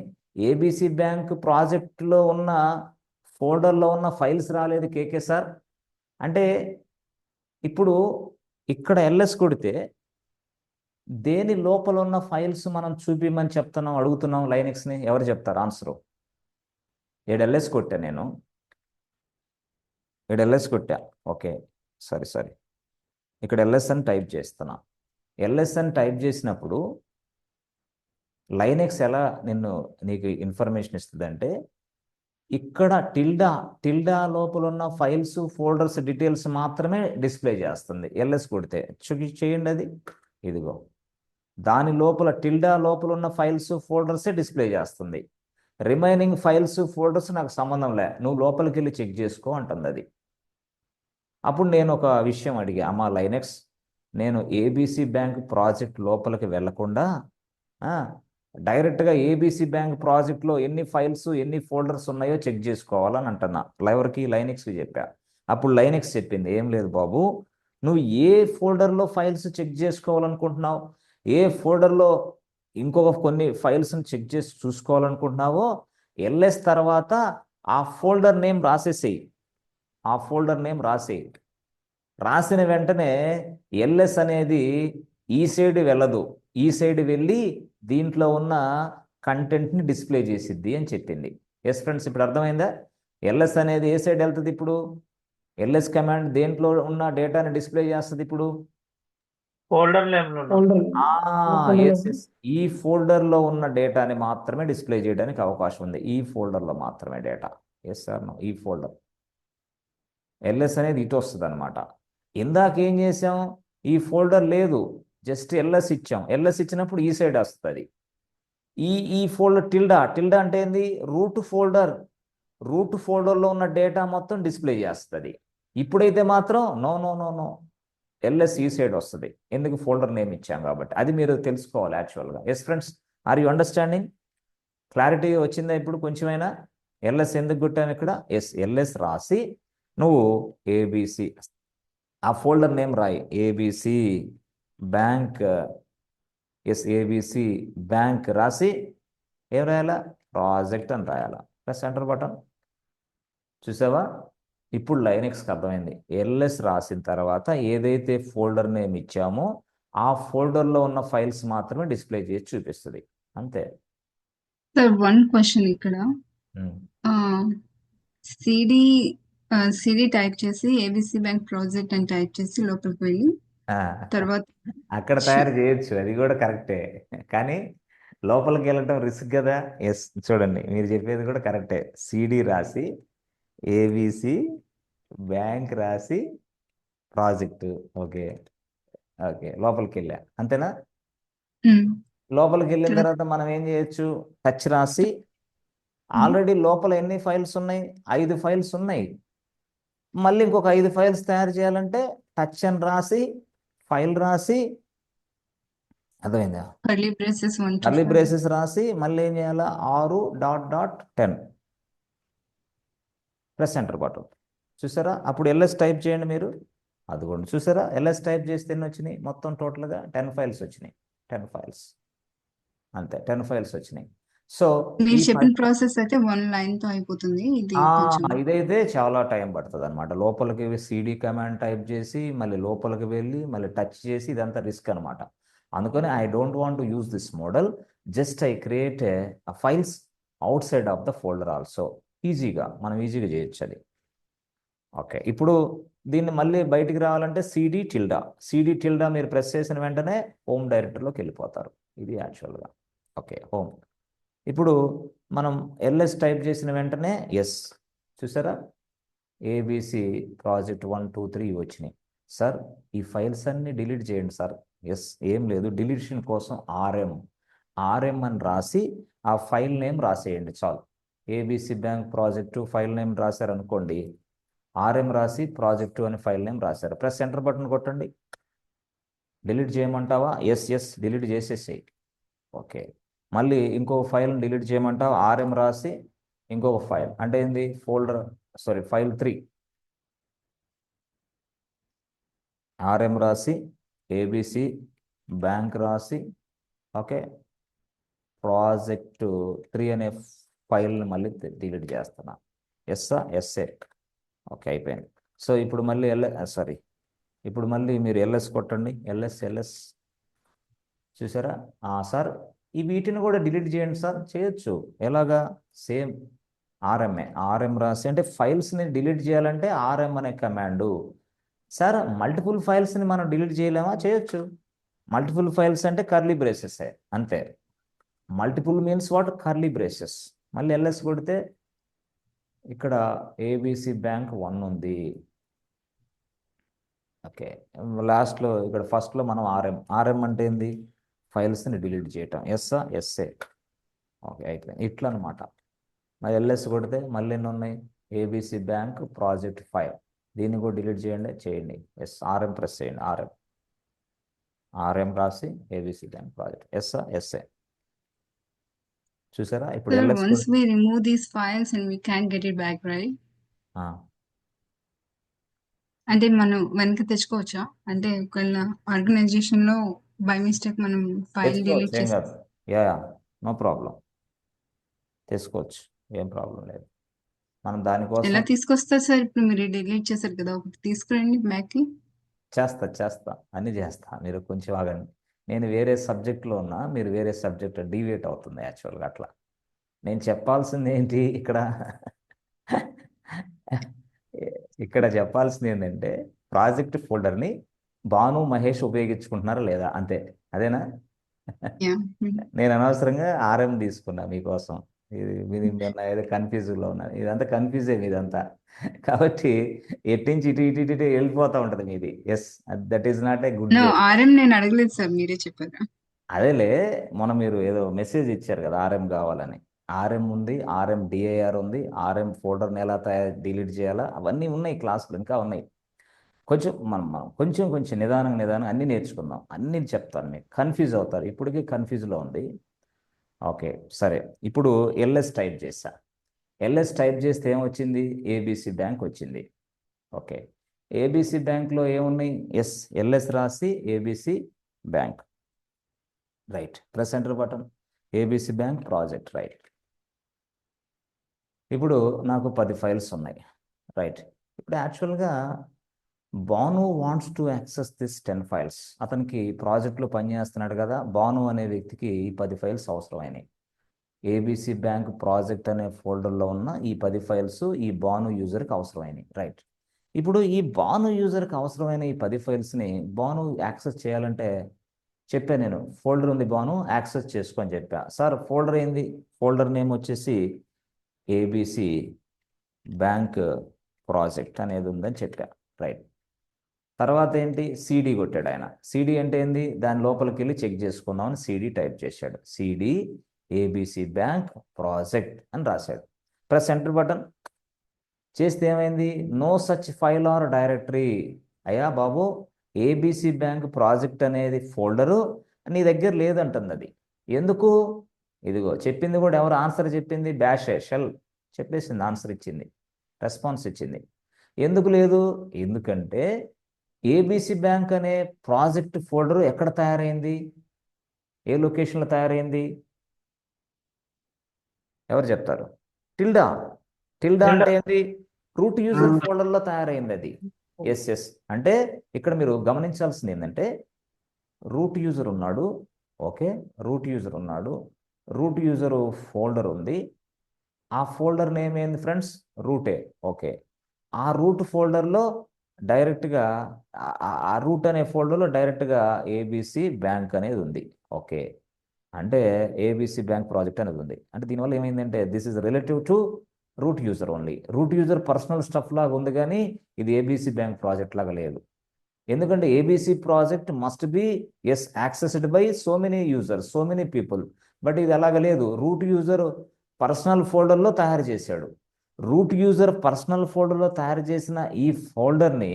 ఏబిసి బ్యాంక్ ప్రాజెక్టులో ఉన్న ఫోల్డర్లో ఉన్న ఫైల్స్ రాలేదు కేకే సార్. అంటే ఇప్పుడు ఇక్కడ LS కొడితే దేని లోపల ఉన్న ఫైల్స్ మనం చూపిమని చెప్తున్నాం, అడుగుతున్నాం లైనెక్స్ని? ఎవరు చెప్తారు ఆన్సరు? 7 LS కొట్టా నేను, 7 LS కొట్టా. ఓకే, సరే ఇక్కడ LS అని టైప్ చేస్తున్నా. LS అని టైప్ చేసినప్పుడు లైనెక్స్ ఎలా నీకు ఇన్ఫర్మేషన్ ఇస్తుందంటే, ఇక్కడ టిల్డా లోపల ఉన్న ఫైల్స్ ఫోల్డర్స్ డీటెయిల్స్ మాత్రమే డిస్ప్లే చేస్తుంది. LS కొడితే చేయండి అది. ఇదిగో దాని లోపల టిల్డా లోపల ఉన్న ఫైల్స్ ఫోల్డర్సే డిస్ప్లే చేస్తుంది. రిమైనింగ్ ఫైల్స్ ఫోల్డర్స్ నాకు సంబంధం లే, నువ్వు లోపలికి వెళ్ళి చెక్ చేసుకో అంటుంది అది. అప్పుడు నేను ఒక విషయం అడిగా, అమ్మా లైనెక్స్, నేను ఏబిసి బ్యాంక్ ప్రాజెక్ట్ లోపలికి వెళ్లకుండా డైరెక్ట్గా ఏబిసి బ్యాంక్ ప్రాజెక్ట్లో ఎన్ని ఫైల్స్ ఎన్ని ఫోల్డర్స్ ఉన్నాయో చెక్ చేసుకోవాలని అంటున్నా. లైనెక్స్కి చెప్పా. అప్పుడు లైనెక్స్ చెప్పింది, ఏం లేదు బాబు, నువ్వు ఏ ఫోల్డర్లో ఫైల్స్ చెక్ చేసుకోవాలనుకుంటున్నావు, ఏ ఫోల్డర్లో ఇంకొక కొన్ని ఫైల్స్ని చెక్ చేసి చూసుకోవాలనుకుంటున్నావో LS తర్వాత ఆ ఫోల్డర్ నేమ్ రాసేసేయి. రాసిన వెంటనే LS అనేది ఈ సైడ్ వెళ్ళదు, ఈ సైడ్ వెళ్ళి దీంట్లో ఉన్న కంటెంట్ని డిస్ప్లే చేసిద్ది అని చెప్పింది. ఎస్ ఫ్రెండ్స్, ఇప్పుడు అర్థమైందా? LS అనేది ఏ సైడ్ వెళ్తుంది? ఇప్పుడు LS కమాండ్ దేంట్లో ఉన్న డేటాని డిస్ప్లే చేస్తుంది? ఇప్పుడు ఫోల్డర్ నేమ్లో ఈ ఫోల్డర్లో ఉన్న డేటాని మాత్రమే డిస్ప్లే చేయడానికి అవకాశం ఉంది. ఈ ఫోల్డర్లో మాత్రమే డేటా. ఎస్ సార్, ఈ ఫోల్డర్ LS అనేది ఇటు వస్తుంది అనమాట. ఇందాక ఏం చేసాం? ఈ ఫోల్డర్ లేదు, జస్ట్ LS ఇచ్చాం. LS ఇచ్చినప్పుడు ఈ సైడ్ వస్తుంది. ఈ ఫోల్డర్ టిల్డా అంటే ఏంది? రూట్ ఫోల్డర్లో ఉన్న డేటా మొత్తం డిస్ప్లే చేస్తుంది. ఇప్పుడైతే మాత్రం నో LS ఈ సైడ్ వస్తుంది. ఎందుకు? ఫోల్డర్ నేమ్ ఇచ్చాం కాబట్టి. అది మీరు తెలుసుకోవాలి యాక్చువల్గా. Yes friends, are you understanding? Clarity వచ్చిందా ఇప్పుడు కొంచెమైనా? LS ఎందుకు కొట్టాను ఇక్కడ? ఎస్, LS రాసి నువ్వు ఏబిసి ఆ ఫోల్డర్ నేమ్ రాయి, ABC bank. Yes, ABC bank రాసి ఏం రాయాలా? ప్రాజెక్ట్ అని రాయాలా. Plus enter button. చూసావా? ఇప్పుడు లైనెక్స్కి అర్థమైంది. LS రాసిన తర్వాత ఏదైతే ఫోల్డర్ నేమ్ ఇచ్చామో ఆ ఫోల్డర్లో ఉన్న ఫైల్స్ మాత్రమే డిస్ప్లే చేసి చూపిస్తుంది. అంతే. సార్, వన్ క్వశ్చన్ ఇక్కడ. సిడి టైప్ చేసి ఏబిసి బ్యాంక్ ప్రాజెక్ట్ అని టైప్ చేసి లోపలికి వెళ్ళి తర్వాత అక్కడ తయారు చేయొచ్చు, అది కూడా కరెక్టే. కానీ లోపలికి వెళ్ళటం రిస్క్ కదా. ఎస్, చూడండి, మీరు చెప్పేది కూడా కరెక్టే. సిడి రాసి ఏబిసి బ్యాంక్ రాసి ప్రాజెక్టు. ఓకే, లోపలికి వెళ్ళా, అంతేనా? లోపలికి వెళ్ళిన తర్వాత మనం ఏం చేయొచ్చు? టచ్ రాసి ఆల్రెడీ లోపల ఎన్ని ఫైల్స్ ఉన్నాయి? 5 ఫైల్స్ ఉన్నాయి. మళ్ళీ ఇంకొక 5 ఫైల్స్ తయారు చేయాలంటే టచ్ అని రాసి ఫైల్ రాసి, అర్థమైందా? కర్లీ బ్రేసెస్ రాసి మళ్ళీ ఏం చేయాలా? 6.10 ప్రెస్ ఎంటర్ బటన్. చూసారా? అప్పుడు LS టైప్ చేయండి మీరు. అదిగోండి, చూసారా? LS టైప్ చేస్తే ఎన్ని వచ్చినాయి? మొత్తం టోటల్గా 10 ఫైల్స్ వచ్చినాయి. 10 ఫైల్స్, అంతే, 10 ఫైల్స్ వచ్చినాయి. సో మీరు ఈ చెప్పిన ప్రాసెస్ అయితే 1 లైన్ తో అయిపోతుంది. ఇది కొంచెం ఇదైతే చాలా టైం పడుతుంది అనమాట. లోపలికి సిడి కమాండ్ టైప్ చేసి మళ్ళీ లోపలికి వెళ్ళి మళ్ళీ టచ్ చేసి ఇదంతా రిస్క్ అనమాట. అందుకని I don't want to use this model. Just I create files out side of the folder also. మనం ఈజీగా చేయొచ్చు అది. ఓకే, ఇప్పుడు దీన్ని మళ్ళీ బయటికి రావాలంటే సిడి టిల్డా మీరు ప్రెస్ చేసిన వెంటనే హోమ్ డైరెక్టరీలోకి వెళ్ళిపోతారు. ఇది యాక్చువల్గా. Okay, home. ఇప్పుడు మనం ఎల్ఎస్ టైప్ చేసిన వెంటనే ఎస్, చూసారా, ఏబిసి ప్రాజెక్ట్ 1 2 3 వచ్చినాయి. సార్ ఈ ఫైల్స్ అన్ని డిలీట్ చేయండి సార్. ఎస్, ఏం లేదు, డిలీషన్ కోసం ఆర్ఎం అని రాసి ఆ ఫైల్ నేమ్ రాసేయండి చాలు. ABC bank project file name రాశారనుకోండి, ఆర్ఎం రాసి ప్రాజెక్టు అని ఫైల్ నేమ్ రాశారు. ప్రెస్ ఎంటర్ బటన్ కొట్టండి. డిలీట్ చేయమంటావా? ఎస్ డిలీట్ చేసేసేయి. ఓకే, మళ్ళీ ఇంకో ఫైల్ డిలీట్ చేయమంటావా? ఆర్ఎం రాసి ఇంకొక ఫైల్ అంటే ఏంది, ఫైల్ 3 ఆర్ఎం రాసి ఏబిసి బ్యాంక్ రాసి ఓకే ప్రాజెక్ట్ 3 అనే ఫైల్ని మళ్ళీ డిలీట్ చేస్తున్నా. ఎస్ఏ. ఓకే, అయిపోయింది. సో ఇప్పుడు మళ్ళీ ఇప్పుడు మళ్ళీ మీరు ఎల్ఎస్ కొట్టండి. ఎల్ఎస్ చూసారా? సార్ ఈ వీటిని కూడా డిలీట్ చేయండి సార్. చేయొచ్చు. ఎలాగా? సేమ్ ఆర్ఎం రాసి, అంటే ఫైల్స్ని డిలీట్ చేయాలంటే ఆర్ఎం అనే కమాండు. సార్ మల్టిపుల్ ఫైల్స్ని మనం డిలీట్ చేయలేమా? చేయొచ్చు. మల్టిపుల్ ఫైల్స్ అంటే కర్లీ బ్రేసెస్ అంతే. Multiple means what? Curly braces. మళ్ళీ ఎల్ఎస్ కొడితే ఇక్కడ ఏబిసి బ్యాంక్ 1 ఉంది. ఓకే, లాస్ట్లో ఇక్కడ ఫస్ట్లో మనం ఆర్ఎం అంటే ఏంది? ఫైల్స్ని డిలీట్ చేయటం. ఎస్ఏ. ఓకే, అయిపోయింది. ఇట్లా అనమాట. మరి ఎల్ఎస్ కొడితే మళ్ళీ ఎన్ని ఉన్నాయి? ఏబిసి బ్యాంక్ ప్రాజెక్ట్ 5, దీన్ని కూడా డిలీట్ చేయండి. ఆర్ఎం ప్రెస్ చేయండి. ఆర్ఎం రాసి ఏబిసి బ్యాంక్ ప్రాజెక్ట్ ఎస్ఏ. చూసారా? ఇప్పుడు sir, LS once we remove these files and we can't get it back, right? అంటే మనం వెనక్కి తెచ్చుకోవచ్చా? అంటే ఒకవేళ ఆర్గనైజేషన్ లో బై మిస్టేక్ మనం ఫైల్ తెచ్చుకోవచ్చు, డిలీట్ ఏం చేసి కాదు. నో ప్రాబ్లం, తెచ్చుకోవచ్చు, ఏం ప్రాబ్లం లేదు. మనం దానికోసం ఎలా తీసుకొస్తారు సార్? ఇప్పుడు మీరు డిలీట్ చేశారు కదా, ఒకటి తీసుకురండి బ్యాక్ కి. చేస్తా అన్ని చేస్తా. మీరు కొంచెం ఆగండి. నేను వేరే సబ్జెక్ట్లో ఉన్నా, మీరు వేరే సబ్జెక్ట్ డీవియేట్ అవుతుంది యాక్చువల్గా. అట్లా నేను చెప్పాల్సింది ఏంటి ఇక్కడ చెప్పాల్సింది ఏంటంటే, ప్రాజెక్ట్ ఫోల్డర్ని భాను మహేష్ ఉపయోగించుకుంటున్నారా లేదా, అంతే. అదేనా? Yeah. నేను అనవసరంగా ఆర్ఎం తీసుకున్నా మీకోసం. ఇది ఏదో కన్ఫ్యూజ్లో ఉన్నా. ఇదంతా కన్ఫ్యూజే మీదంతా. కాబట్టి ఎట్టించి ఇటు వెళ్ళిపోతూ ఉంటుంది మీది. That is not a good no, way. RM నేను అడగలేదు సార్, మీరే చెప్పారు. అదేలే, మీరు ఏదో మెసేజ్ ఇచ్చారు కదా ఆర్ఎం కావాలని. ఆర్ఎం ఉంది, ఆర్ఎం డిఐఆర్ ఉంది, ఆర్ఎం ఫోల్డర్ని ఎలా డిలీట్ చేయాలా, అవన్నీ ఉన్నాయి క్లాసులు, ఇంకా ఉన్నాయి. మనం కొంచెం నిదానం అన్నీ నేర్చుకుందాం. అన్నీ చెప్తాను. మీకు కన్ఫ్యూజ్ అవుతారు, ఇప్పటికీ కన్ఫ్యూజ్లో ఉంది. ఓకే, సరే. ఇప్పుడు ఎల్ఎస్ టైప్ చేశా. ఎల్ఎస్ టైప్ చేస్తే ఏమొచ్చింది? ఏబిసి బ్యాంక్ వచ్చింది. ఓకే, ఏబిసి బ్యాంక్లో ఏమున్నాయి? ఎల్ఎస్ రాసి ABC bank, right. Press enter button. ABC bank project, right. ఇప్పుడు నాకు 10 ఫైల్స్ ఉన్నాయి, రైట్. ఇప్పుడు యాక్చువల్గా Bhanu wants to access this 10 files. అతనికి ప్రాజెక్ట్లో పనిచేస్తున్నాడు కదా, భాను అనే వ్యక్తికి ఈ 10 ఫైల్స్ అవసరమైనవి. ఏబిసి బ్యాంక్ ప్రాజెక్ట్ అనే ఫోల్డర్లో ఉన్న ఈ 10 ఫైల్స్ ఈ భాను యూజర్కి అవసరమైనవి, రైట్. ఇప్పుడు ఈ భాను యూజర్కి అవసరమైన ఈ 10 ఫైల్స్ని భాను యాక్సెస్ చేయాలంటే చెప్పా నేను, ఫోల్డర్ ఉంది భాను, యాక్సెస్ చేసుకొని చెప్పా. సార్ ఫోల్డర్ ఏంది? ఫోల్డర్ నేమ్ వచ్చేసి ఏబిసి బ్యాంక్ ప్రాజెక్ట్ అనేది ఉందని చెప్పా, రైట్. తర్వాత ఏంటి? సిడి కొట్టాడు ఆయన. సిడి అంటే ఏంది? దాని లోపలికి వెళ్ళి చెక్ చేసుకుందామని సిడి టైప్ చేశాడు. సిడి ఏబిసి బ్యాంక్ ప్రాజెక్ట్ అని రాశాడు. ప్రెస్ ఎంటర్ బటన్ చేస్తే ఏమైంది? No such file or directory. అయ్యా బాబు, ఏబిసి బ్యాంక్ ప్రాజెక్ట్ అనేది ఫోల్డరు నీ దగ్గర లేదంటుంది అది. ఎందుకు? ఇదిగో చెప్పింది కూడా ఎవరు ఆన్సర్ చెప్పింది? షెల్ చెప్పేసింది, ఆన్సర్ ఇచ్చింది, రెస్పాన్స్ ఇచ్చింది. ఎందుకు లేదు? ఎందుకంటే ఏబిసి బ్యాంక్ అనే ప్రాజెక్ట్ ఫోల్డరు ఎక్కడ తయారైంది? ఏ లొకేషన్లో తయారైంది? ఎవరు చెప్తారు? టిల్డా. Tilde Tilda. అంటే ఏంటి? రూట్ యూజర్ ఫోల్డర్లో తయారైంది అది. ఎస్. అంటే ఇక్కడ మీరు గమనించాల్సింది ఏంటంటే రూట్ యూజర్ ఉన్నాడు. ఓకే, రూట్ యూజర్ ఉన్నాడు. రూట్ యూజర్ ఫోల్డర్ ఉంది. ఆ ఫోల్డర్ నేమ్ ఏంది ఫ్రెండ్స్? రూటే. ఓకే, ఆ రూట్ ఫోల్డర్లో డైరెక్ట్గా ఆ రూట్ అనే ఫోల్డర్లో డైరెక్ట్గా ఏబిసి బ్యాంక్ అనేది ఉంది. ఓకే, అంటే ఏబిసి బ్యాంక్ ప్రాజెక్ట్ అనేది ఉంది. అంటే దీనివల్ల ఏమైందంటే this is relative to root user only. Root user personal stuff లాగా ఉంది, కానీ ఇది ఏబిసి బ్యాంక్ ప్రాజెక్ట్ లాగా లేదు. ఎందుకంటే ABC project must be accessed by so many users, so many people. But ఇది అలాగ లేదు. రూట్ యూజర్ పర్సనల్ ఫోల్డర్లో తయారు చేశాడు. రూట్ యూజర్ పర్సనల్ ఫోల్డర్లో తయారు చేసిన ఈ ఫోల్డర్ని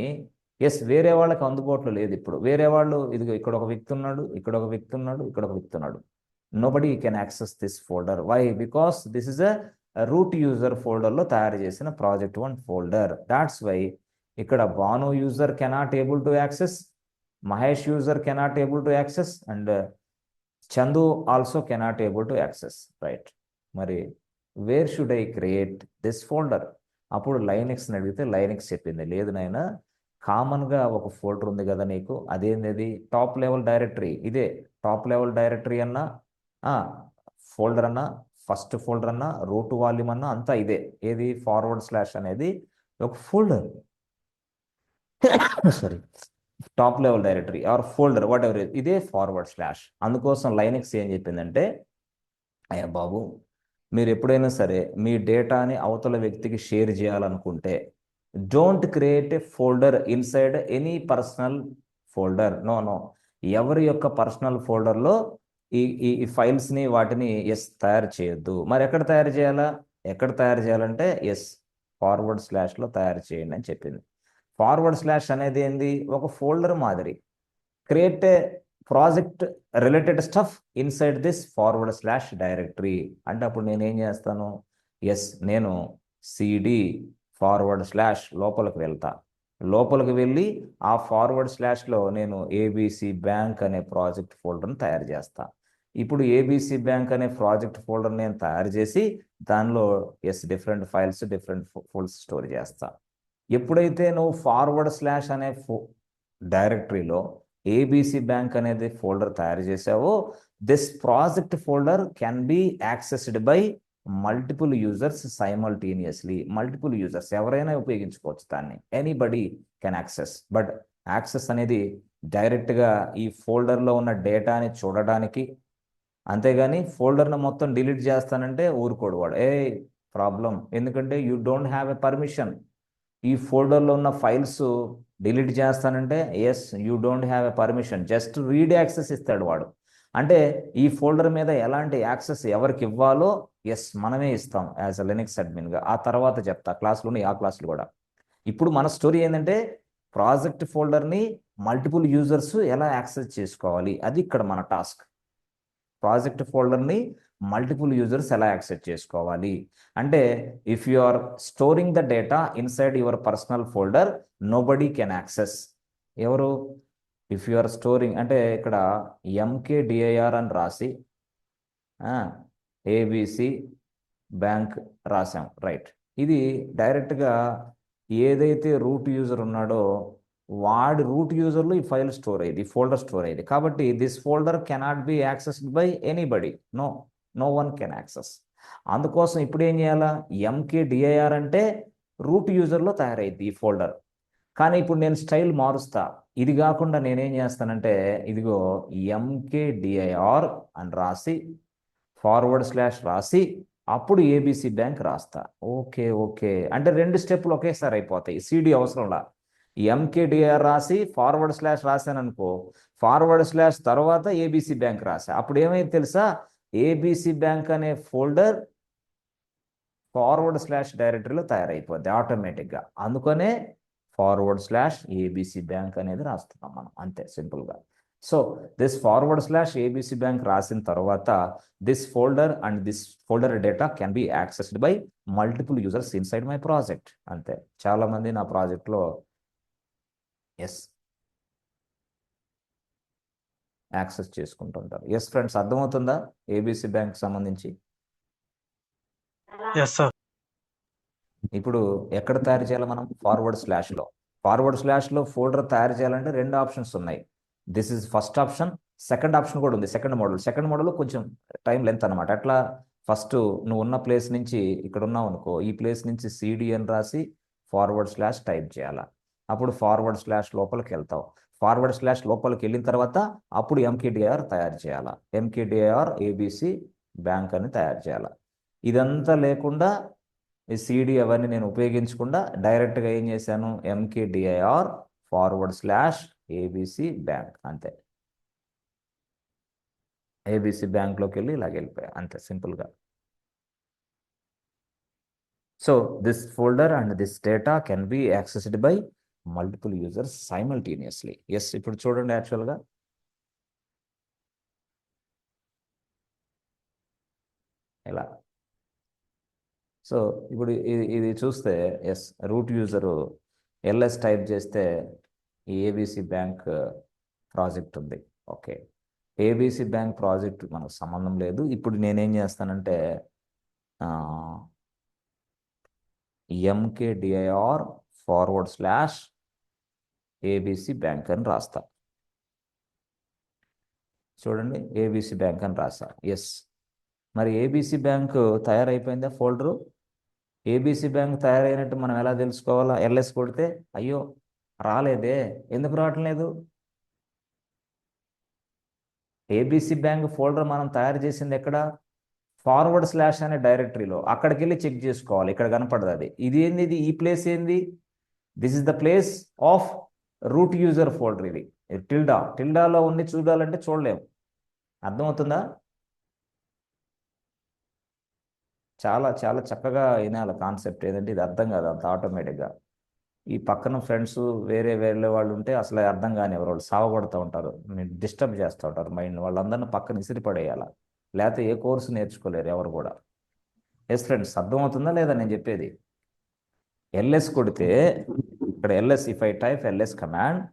వేరే వాళ్ళకి అందుబాటులో లేదు. ఇప్పుడు వేరే వాళ్ళు ఇదిగో ఇక్కడ ఒక వ్యక్తి ఉన్నాడు, ఇక్కడ ఒక వ్యక్తి ఉన్నాడు, ఇక్కడ ఒక వ్యక్తి ఉన్నాడు. Nobody can access this folder. Why? Because this is a root user ఫోల్డర్లో తయారు చేసిన ప్రాజెక్ట్ 1 ఫోల్డర్. దాట్స్ వై ఇక్కడ Bhanu user cannot able to access, Mahesh user cannot able to access, and Chandu also cannot able to access. Right. మరి where should I create this folder? అప్పుడు లైనెక్స్ని అడిగితే Linux చెప్పింది, లేదు నాయనా, కామన్గా ఒక ఫోల్డర్ ఉంది కదా నీకు, అదేంది? Top level directory. ఇదే టాప్ లెవెల్ డైరెక్టరీ అన్నా, ఫోల్డర్ అన్నా, ఫస్ట్ ఫోల్డర్ అన్నా, రూట్ వాల్యూమ్ అన్నా, అంతా ఇదే. ఏది? ఫార్వర్డ్ స్లాష్ అనేది ఒక folder. Sorry, top level directory are folder what ever, ఇదే ఫార్వర్డ్ స్లాష్. అందుకోసం లైనెక్స్ ఏం చెప్పిందంటే, అయ్యా బాబు, మీరు ఎప్పుడైనా సరే మీ డేటాని అవతల వ్యక్తికి షేర్ చేయాలనుకుంటే don't create a folder inside any personal folder. No. ఎవరి యొక్క పర్సనల్ ఫోల్డర్లో ఈ ఈ ఫైల్స్ని వాటిని తయారు చేయొద్దు. మరి ఎక్కడ తయారు చేయాలా? ఎక్కడ తయారు చేయాలంటే ఫార్వర్డ్ స్లాష్లో తయారు చేయండి అని చెప్పింది. ఫార్వర్డ్ స్లాష్ అనేది ఏంది? ఒక ఫోల్డర్ మాదిరి. Create a project related stuff inside this forward slash directory. అంటే అప్పుడు నేను ఏం చేస్తాను? నేను సిడి ఫార్వర్డ్ స్లాష్ లోపలికి వెళ్తా. లోపలికి వెళ్ళి ఆ ఫార్వర్డ్ స్లాష్లో నేను ఏబిసి బ్యాంక్ అనే ప్రాజెక్ట్ ఫోల్డర్ని తయారు చేస్తా. ఇప్పుడు ఏబిసి బ్యాంక్ అనే ప్రాజెక్ట్ ఫోల్డర్ నేను తయారు చేసి దానిలో different files, different folders store చేస్తా. ఎప్పుడైతే నువ్వు ఫార్వర్డ్ స్లాష్ అనే డైరెక్టరీలో ఏబిసి బ్యాంక్ అనేది ఫోల్డర్ తయారు చేసావో this project folder can be accessed by multiple users simultaneously. Multiple users ఎవరైనా ఉపయోగించుకోవచ్చు దాన్ని. Anybody can access. But access అనేది డైరెక్ట్గా ఈ ఫోల్డర్లో ఉన్న డేటాని చూడడానికి, అంతేగాని ఫోల్డర్ను మొత్తం డిలీట్ చేస్తానంటే ఊరుకోడు వాడు. ప్రాబ్లం. ఎందుకంటే you don't have a permission. ఈ ఫోల్డర్లో ఉన్న ఫైల్స్ డిలీట్ చేస్తానంటే you don't have a permission. Just read access ఇస్తాడు వాడు. అంటే ఈ ఫోల్డర్ మీద ఎలాంటి యాక్సెస్ ఎవరికి ఇవ్వాలో మనమే ఇస్తాం యాజ్ అ లినక్స్ అడ్మిన్గా. ఆ తర్వాత చెప్తా క్లాస్లోని, ఆ క్లాసులు కూడా. ఇప్పుడు మన స్టోరీ ఏంటంటే ప్రాజెక్ట్ ఫోల్డర్ని మల్టిపుల్ యూజర్స్ ఎలా యాక్సెస్ చేసుకోవాలి, అది ఇక్కడ మన టాస్క్. ప్రాజెక్ట్ ఫోల్డర్ని మల్టిపుల్ యూజర్స్ ఎలా యాక్సెస్ చేసుకోవాలి అంటే, if you are storing the data inside your personal folder nobody can access. ఎవరు? ఇఫ్ యు ఆర్ స్టోరింగ్ అంటే ఇక్కడ ఎంకేడిఐఆర్ అని రాసి ఏబిసి బ్యాంక్ రాసాం. రైట్. ఇది డైరెక్ట్గా ఏదైతే రూట్ యూజర్ ఉన్నాడో వాడి రూట్ యూజర్లో ఈ ఫైల్ స్టోర్ అయ్యింది, ఫోల్డర్ స్టోర్ అయ్యింది. కాబట్టి this folder cannot be accessed by anybody. No one can access. అందుకోసం ఇప్పుడు ఏం చేయాలా? ఎంకేడిఐఆర్ అంటే రూట్ యూజర్లో తయారైంది ఈ ఫోల్డర్. కానీ ఇప్పుడు నేను స్టైల్ మారుస్తా. ఇది కాకుండా నేనేం చేస్తానంటే, ఇదిగో ఎంకేడిఐఆర్ అని రాసి ఫార్వర్డ్ స్లాష్ రాసి అప్పుడు ఏబిసి బ్యాంక్ రాస్తా. ఓకే అంటే 2 స్టెప్పులు ఒకేసారి అయిపోతాయి. సిడి అవసరంలా. ఎంకేడిఆర్ రాసి ఫార్వర్డ్ స్లాష్ రాశాను అనుకో, ఫార్వర్డ్ స్లాష్ తర్వాత ఏబిసి బ్యాంక్ రాసా. అప్పుడు ఏమైంది తెలుసా? ఏబిసి బ్యాంక్ అనే ఫోల్డర్ ఫార్వర్డ్ స్లాష్ డైరెక్టరీలో తయారైపోద్ది ఆటోమేటిక్గా. అందుకనే ఫార్వర్డ్ స్లాష్ ఏబిసి బ్యాంక్ అనేది రాస్తున్నాం మనం, అంతే సింపుల్గా. So this forward slash ABC bank రాసిన తర్వాత this folder and this folder data can be accessed by multiple users inside my project. అంతే. చాలామంది నా ప్రాజెక్ట్లో యాక్సెస్ చేసుకుంటుంటారు. ఫ్రెండ్స్, అర్థమవుతుందా ఏబిసి బ్యాంక్ సంబంధించి? Yes sir. ఇప్పుడు ఎక్కడ తయారు చేయాలి మనం? ఫార్వర్డ్ స్లాష్లో. ఫార్వర్డ్ స్లాష్లో ఫోల్డర్ తయారు చేయాలంటే రెండు ఆప్షన్స్ ఉన్నాయి. This is first option. Second option కూడా ఉంది, సెకండ్ మోడల్. సెకండ్ మోడల్ కొంచెం టైం లెంత్ అనమాట. అట్లా ఫస్ట్ నువ్వు ఉన్న ప్లేస్ నుంచి ఇక్కడ ఉన్నావు అనుకో, ఈ ప్లేస్ నుంచి సిడి అని రాసి ఫార్వర్డ్ స్లాష్ టైప్ చేయాలా. అప్పుడు ఫార్వర్డ్ స్లాష్ లోపలికి వెళ్తావు. ఫార్వర్డ్ స్లాష్ లోపలికి వెళ్ళిన తర్వాత అప్పుడు ఎంకేడిఐఆర్ తయారు చేయాలా. ఎంకేడిఐఆర్ ఏబిసి బ్యాంక్ అని తయారు చేయాలా. ఇదంతా లేకుండా ఈ సిడి అవన్నీ నేను ఉపయోగించకుండా డైరెక్ట్గా ఏం చేశాను? MKDIR forward slash ABC bank, అంతే. ఏబిసి బ్యాంక్లోకి వెళ్ళి ఇలాగ వెళ్ళిపోయా, అంతే సింపుల్గా. So this folder and this data can be accessed by multiple users simultaneously. Yes, ఇప్పుడు చూడండి యాక్చువల్గా ఎలా. సో ఇప్పుడు ఇది చూస్తే yes, root user LS type చేస్తే ఈ ఏబిసి బ్యాంక్ ప్రాజెక్ట్ ఉంది. ఓకే, ఏబిసి బ్యాంక్ ప్రాజెక్ట్ మనకు సంబంధం లేదు. ఇప్పుడు నేనేం చేస్తానంటే MKDIR forward slash ABC bank అని రాస్తా. చూడండి, ఏబిసి బ్యాంక్ అని రాస్తా. ఎస్, మరి ఏబిసి బ్యాంక్ తయారైపోయిందా ఫోల్డరు? ఏబిసి బ్యాంక్ తయారైనట్టు మనం ఎలా తెలుసుకోవాలా? ఎల్ఎస్ కొడితే అయ్యో రాలేదే, ఎందుకు రావట్లేదు? ఏబిసి బ్యాంక్ ఫోల్డర్ మనం తయారు చేసింది ఎక్కడ? ఫార్వర్డ్ స్లాష్ అనే డైరెక్టరీలో. అక్కడికి వెళ్ళి చెక్ చేసుకోవాలి, ఇక్కడ కనపడదు అది. ఇది ఏంది? ఇది ఈ ప్లేస్ ఏంది? This is the place of root user folder. ఇది టిల్డాలో ఉండి చూడాలంటే చూడలేము. అర్థమవుతుందా? చాలా చాలా చక్కగా వినాలి కాన్సెప్ట్. ఏదంటే ఇది అర్థం కాదు అంత ఆటోమేటిక్గా. ఈ పక్కన ఫ్రెండ్స్ వేరే వాళ్ళు ఉంటే అసలు అర్థం కాని వాళ్ళు సావగొడుతూ ఉంటారు, డిస్టర్బ్ చేస్తూ ఉంటారు మైండ్. వాళ్ళందరినీ పక్కన ఇసిరిపడేయాల, లేకపోతే ఏ కోర్సు నేర్చుకోలేరు ఎవరు కూడా. ఎస్ ఫ్రెండ్స్, అర్థమవుతుందా లేదా నేను చెప్పేది? ఎల్ఎస్ కొడితే ఇక్కడ LS, if I type LS command,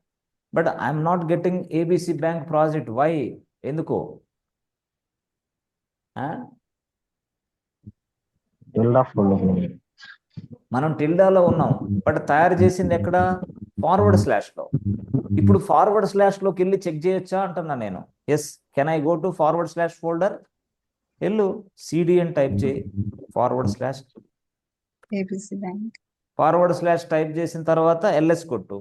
but I'm not getting ABC bank project. Why? ఎందుకు? మనం టిల్డాలో ఉన్నాం, బట్ తయారు చేసింది ఎక్కడ? ఫార్వర్డ్ స్లాష్లో. ఇప్పుడు ఫార్వర్డ్ స్లాష్లోకి వెళ్ళి చెక్ చేయొచ్చా అంటున్నా నేను. Yes, can I go to forward slash folder? వెళ్ళు, సిడి అని టైప్ చేయి, forward slash ABC bank. Forward slash type చేసిన తర్వాత ఎల్ఎస్ కొట్టు.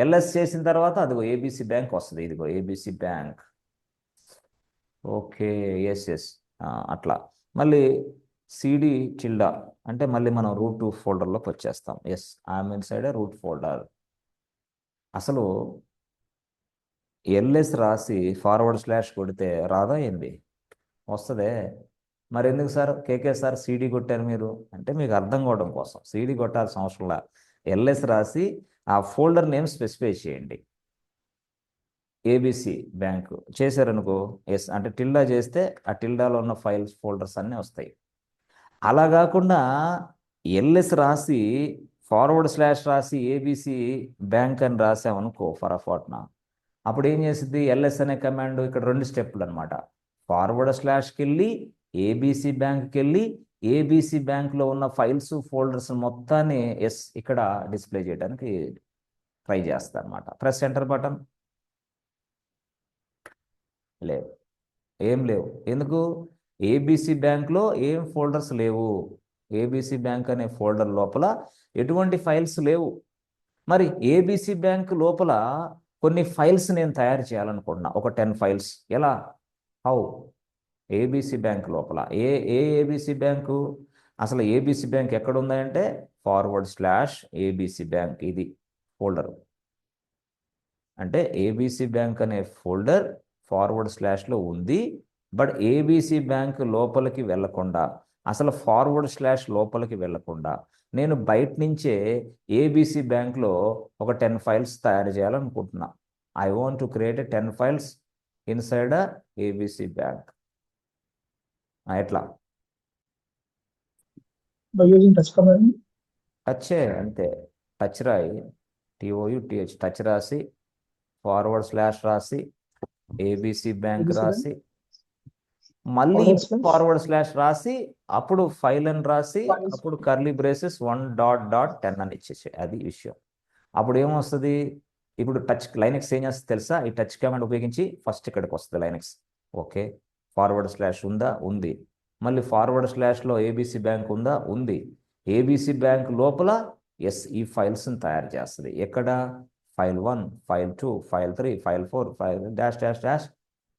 ఎల్ఎస్ చేసిన తర్వాత అదిగో ఏబిసి బ్యాంక్ వస్తుంది. ఇదిగో ABC bank. Okay, yes yes, అట్లా. మళ్ళీ సిడి టిల్డా అంటే మళ్ళీ మనం రూట్ ఫోల్డర్లోకి వచ్చేస్తాం. Yes, I'm inside root folder. అసలు ఎల్ఎస్ రాసి ఫార్వర్డ్ స్లాష్ కొడితే రాదా ఏంది? వస్తుందే. మరి ఎందుకు సార్ కేకే సార్ సిడి కొట్టారు మీరు అంటే, మీకు అర్థం కావడం కోసం సిడి కొట్టాల్సిన అవసరంలా. ఎల్ఎస్ రాసి ఆ ఫోల్డర్ నేమ్ స్పెసిఫై చేయండి. ఏబిసి బ్యాంక్ చేశారనుకో, ఎస్ అంటే టిల్డా చేస్తే ఆ టిల్డాలో ఉన్న ఫైల్స్ ఫోల్డర్స్ అన్నీ వస్తాయి. అలా కాకుండా ఎల్ఎస్ రాసి ఫార్వర్డ్ స్లాష్ రాసి ఏబిసి బ్యాంక్ అని రాసామనుకో ఫరాఫాట్న, అప్పుడు ఏం చేసింది? ఎల్ఎస్ అనే కమాండ్ ఇక్కడ రెండు స్టెప్పులు అనమాట. ఫార్వర్డ్ స్లాష్కి వెళ్ళి ఏబిసి బ్యాంక్కి వెళ్ళి ఏబిసి బ్యాంక్లో ఉన్న ఫైల్స్ ఫోల్డర్స్ మొత్తాన్ని ఎస్ ఇక్కడ డిస్ప్లే చేయడానికి ట్రై చేస్తా అనమాట. Press enter button. లేవు, ఏం లేవు. ఎందుకు? ఏబిసి బ్యాంక్లో ఏం ఫోల్డర్స్ లేవు. ఏబిసి బ్యాంక్ అనే ఫోల్డర్ లోపల ఎటువంటి ఫైల్స్ లేవు. మరి ఏబిసి బ్యాంక్ లోపల కొన్ని ఫైల్స్ నేను తయారు చేయాలనుకుంటున్నా, ఒక 10 ఫైల్స్. ఎలా? హౌ? ఏబిసి బ్యాంక్ లోపల ఏబిసి బ్యాంకు, అసలు ఏబిసి బ్యాంక్ ఎక్కడ ఉందంటే ఫార్వర్డ్ స్లాష్ ఏబిసి బ్యాంక్, ఇది ఫోల్డర్. అంటే ఏబిసి బ్యాంక్ అనే ఫోల్డర్ ఫార్వర్డ్ స్లాష్లో ఉంది. బట్ ఏబిసి బ్యాంక్ లోపలికి వెళ్ళకుండా, అసలు ఫార్వర్డ్ స్లాష్ లోపలికి వెళ్ళకుండా నేను బయట నుంచే ఏబిసి బ్యాంక్లో ఒక 10 ఫైల్స్ తయారు చేయాలనుకుంటున్నా. I want to create 10 files inside ABC bank. ఎట్లా? by using touch command. టచే, అంతే. టచ్ రాయి, TOUTH, టచ్ రాసి ఫార్వర్డ్ స్లాష్ రాసి ఏబిసి బ్యాంక్ ABC రాసి మళ్ళీ Forward slash. ఫార్వర్డ్ స్లాష్ రాసి అప్పుడు ఫైల్ అని రాసి Files. అప్పుడు కర్లీ బ్రేసెస్ 1.10 అని ఇచ్చేసి అది విషయం. అప్పుడు ఏమొస్తుంది, ఇప్పుడు టచ్ లైనెక్స్ ఏం చేస్తుంది తెలుసా, ఈ టచ్ కమాండ్ ఉపయోగించి ఫస్ట్ ఇక్కడికి వస్తుంది లైనెక్స్. ఓకే, ఫార్వర్డ్ స్లాష్ ఉందా, ఉంది. మళ్ళీ ఫార్వర్డ్ స్లాష్లో ఏబీసీ బ్యాంక్ ఉందా, ఉంది. ఏబీసీ బ్యాంక్ లోపల ఎస్ ఈ ఫైల్స్ని తయారు చేస్తుంది. ఎక్కడ, file 1, file 2, file 3, file 4, file dash dash dash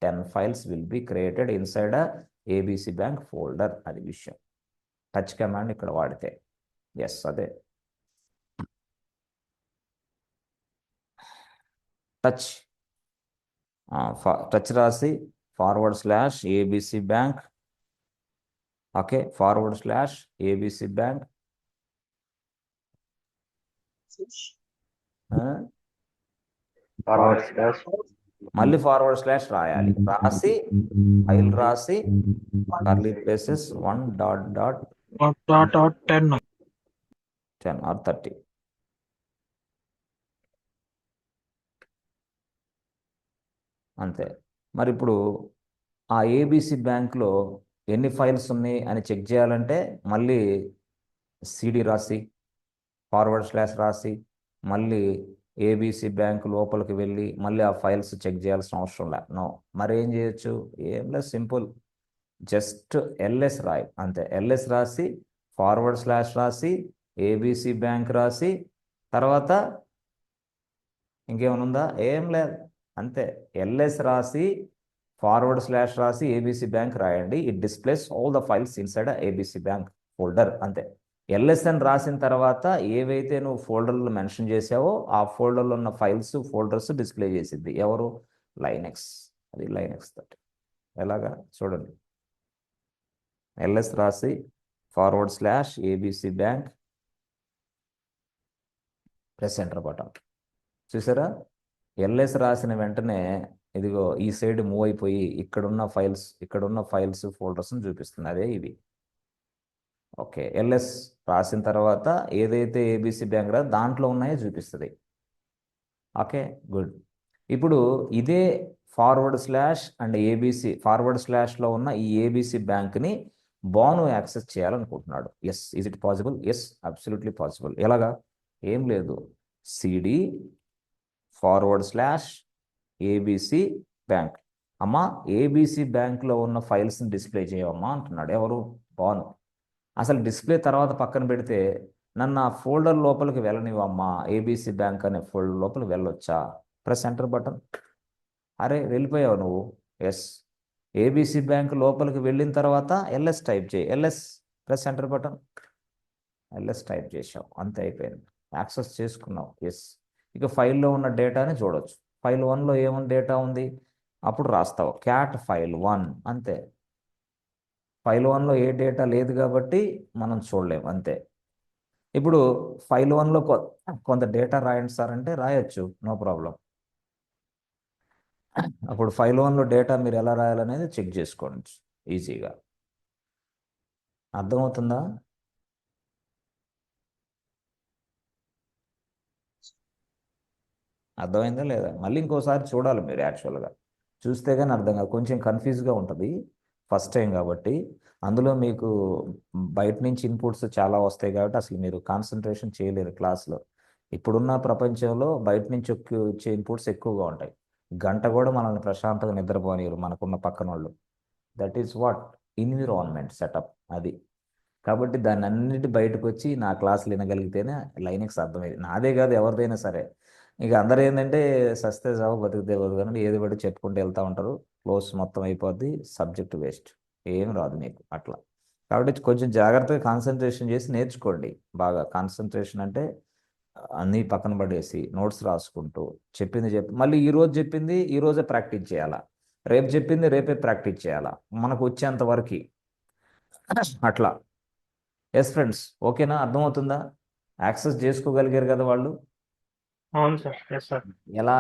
10 files will be created inside ABC bank folder. అది విషయం. టచ్ కమాండ్ ఇక్కడ వాడితే ఎస్ అదే టచ్ టచ్ రాసి forward slash ABC bank. Okay, forward slash ABC bank. Forward slash మళ్ళీ forward slash రాయాలి. రాసి file రాసి కర్లీ బ్రేసెస్ 1.10 or 30. అంతే. మరి ఇప్పుడు ఆ ఏబీసీ బ్యాంక్లో ఎన్ని ఫైల్స్ ఉన్నాయి అని చెక్ చేయాలంటే మళ్ళీ సిడి రాసి ఫార్వర్డ్ స్లాష్ రాసి మళ్ళీ ఏబీసీ బ్యాంక్ లోపలికి వెళ్ళి మళ్ళీ ఆ ఫైల్స్ చెక్ చేయాల్సిన అవసరం లే. నో, మరి ఏం చేయొచ్చు, ఏం లేదు, సింపుల్, జస్ట్ ఎల్ఎస్ రాయి అంతే. ఎల్ఎస్ రాసి ఫార్వర్డ్ స్లాష్ రాసి ఏబీసీ బ్యాంక్ రాసి తర్వాత ఇంకేమైనా ఉందా, ఏం లేదు, అంతే. ఎల్ఎస్ రాసి ఫార్వర్డ్ స్లాష్ రాసి ఏబీసీ బ్యాంక్ రాయండి. It displays all the files inside ABC bank folder. అంతే. ఎల్ఎస్ అని రాసిన తర్వాత ఏవైతే నువ్వు ఫోల్డర్లు మెన్షన్ చేసావో ఆ ఫోల్డర్లో ఉన్న ఫైల్స్ ఫోల్డర్స్ డిస్ప్లే చేసిద్ది ఎవరు, లైనెక్స్. అది లైనెక్స్ తోటి. ఎలాగా చూడండి, ఎల్ఎస్ రాసి forward slash ABC bank, press enter button. చూసారా, ఎల్ఎస్ రాసిన వెంటనే ఇదిగో ఈ సైడ్ మూవ్ అయిపోయి ఇక్కడున్న ఫైల్స్ ఫోల్డర్స్ని చూపిస్తుంది. అదే ఇవి. ఓకే, ఎల్ఎస్ రాసిన తర్వాత ఏదైతే ఏబీసీ బ్యాంక్ రా దాంట్లో ఉన్నాయో చూపిస్తుంది. Okay, good. ఇప్పుడు ఇదే forward slash and ABC forward స్లాష్లో ఉన్న ఈ ఏబీసీ బ్యాంక్ని బాను యాక్సెస్ చేయాలనుకుంటున్నాడు. Yes, is it possible? Yes, absolutely possible. ఎలాగా, ఏం లేదు, CD forward slash ABC bank. అమ్మా ఏబీసీ బ్యాంక్లో ఉన్న ఫైల్స్ని డిస్ప్లే చేయవమ్మా అంటున్నాడు. ఎవరు, బాను. అసలు డిస్ప్లే తర్వాత పక్కన పెడితే నన్ను ఆ ఫోల్డర్ లోపలికి వెళ్ళనివమ్మా, ఏబీసీ బ్యాంక్ అనే ఫోల్డర్ లోపలికి వెళ్ళొచ్చా? Press enter button. అరే వెళ్ళిపోయావు నువ్వు. ఎస్, ఏబీసీ బ్యాంక్ లోపలికి వెళ్ళిన తర్వాత ఎల్ఎస్ టైప్ చేయి. LS, press enter button. LS type చేసావు, అంతే, అయిపోయింది, యాక్సెస్ చేసుకున్నావు. ఎస్, ఇక ఫైల్లో ఉన్న డేటాని చూడొచ్చు. ఫైల్ 1లో ఏమున్న డేటా ఉంది అప్పుడు రాస్తావు క్యాట్ ఫైల్ 1, అంతే. ఫైల్ 1లో ఏ డేటా లేదు కాబట్టి మనం చూడలేము, అంతే. ఇప్పుడు ఫైల్ 1లో కొంత డేటా రాయండి సార్ అంటే రాయొచ్చు, నో ప్రాబ్లం. అప్పుడు ఫైల్ 1లో డేటా మీరు ఎలా రాయాలనేది చెక్ చేసుకోండి ఈజీగా. అర్థమవుతుందా? అర్థమైందా లేదా? మళ్ళీ ఇంకోసారి చూడాలి మీరు, యాక్చువల్గా చూస్తే కానీ అర్థం కాదు, కొంచెం కన్ఫ్యూజ్గా ఉంటుంది ఫస్ట్ టైం కాబట్టి. అందులో మీకు బయట నుంచి ఇన్పుట్స్ చాలా వస్తాయి కాబట్టి అసలు మీరు కాన్సన్ట్రేషన్ చేయలేరు క్లాస్లో. ఇప్పుడున్న ప్రపంచంలో బయట నుంచి వచ్చే ఇన్పుట్స్ ఎక్కువగా ఉంటాయి. గంట కూడా మనల్ని ప్రశాంతంగా నిద్రపోనియరు మనకున్న పక్కన వాళ్ళు. That is what environment setup అది. కాబట్టి దాన్ని అన్నిటి బయటకు వచ్చి నా క్లాసులు వినగలిగితేనే లైనెక్స్ అర్థమైంది. నాదే కాదు, ఎవరిదైనా సరే. ఇక అందరూ ఏంటంటే సస్తే జావ బతికితే బతుకని ఏది పడి చెప్పుకుంటూ వెళ్తూ ఉంటారు. క్లోజ్ మొత్తం అయిపోద్ది, సబ్జెక్ట్ వేస్ట్, ఏం రాదు మీకు అట్లా. కాబట్టి కొంచెం జాగ్రత్తగా కాన్సన్ట్రేషన్ చేసి నేర్చుకోండి. బాగా కాన్సన్ట్రేషన్ అంటే అన్నీ పక్కన పడేసి నోట్స్ రాసుకుంటూ చెప్పింది మళ్ళీ ఈరోజు చెప్పింది ఈరోజే ప్రాక్టీస్ చేయాలా, రేపు చెప్పింది రేపే ప్రాక్టీస్ చేయాలా, మనకు వచ్చేంత వరకు అట్లా. ఎస్ ఫ్రెండ్స్, ఓకేనా? అర్థమవుతుందా? యాక్సెస్ చేసుకోగలిగారు కదా వాళ్ళు? అవును సార్. Yes sir. ఎలా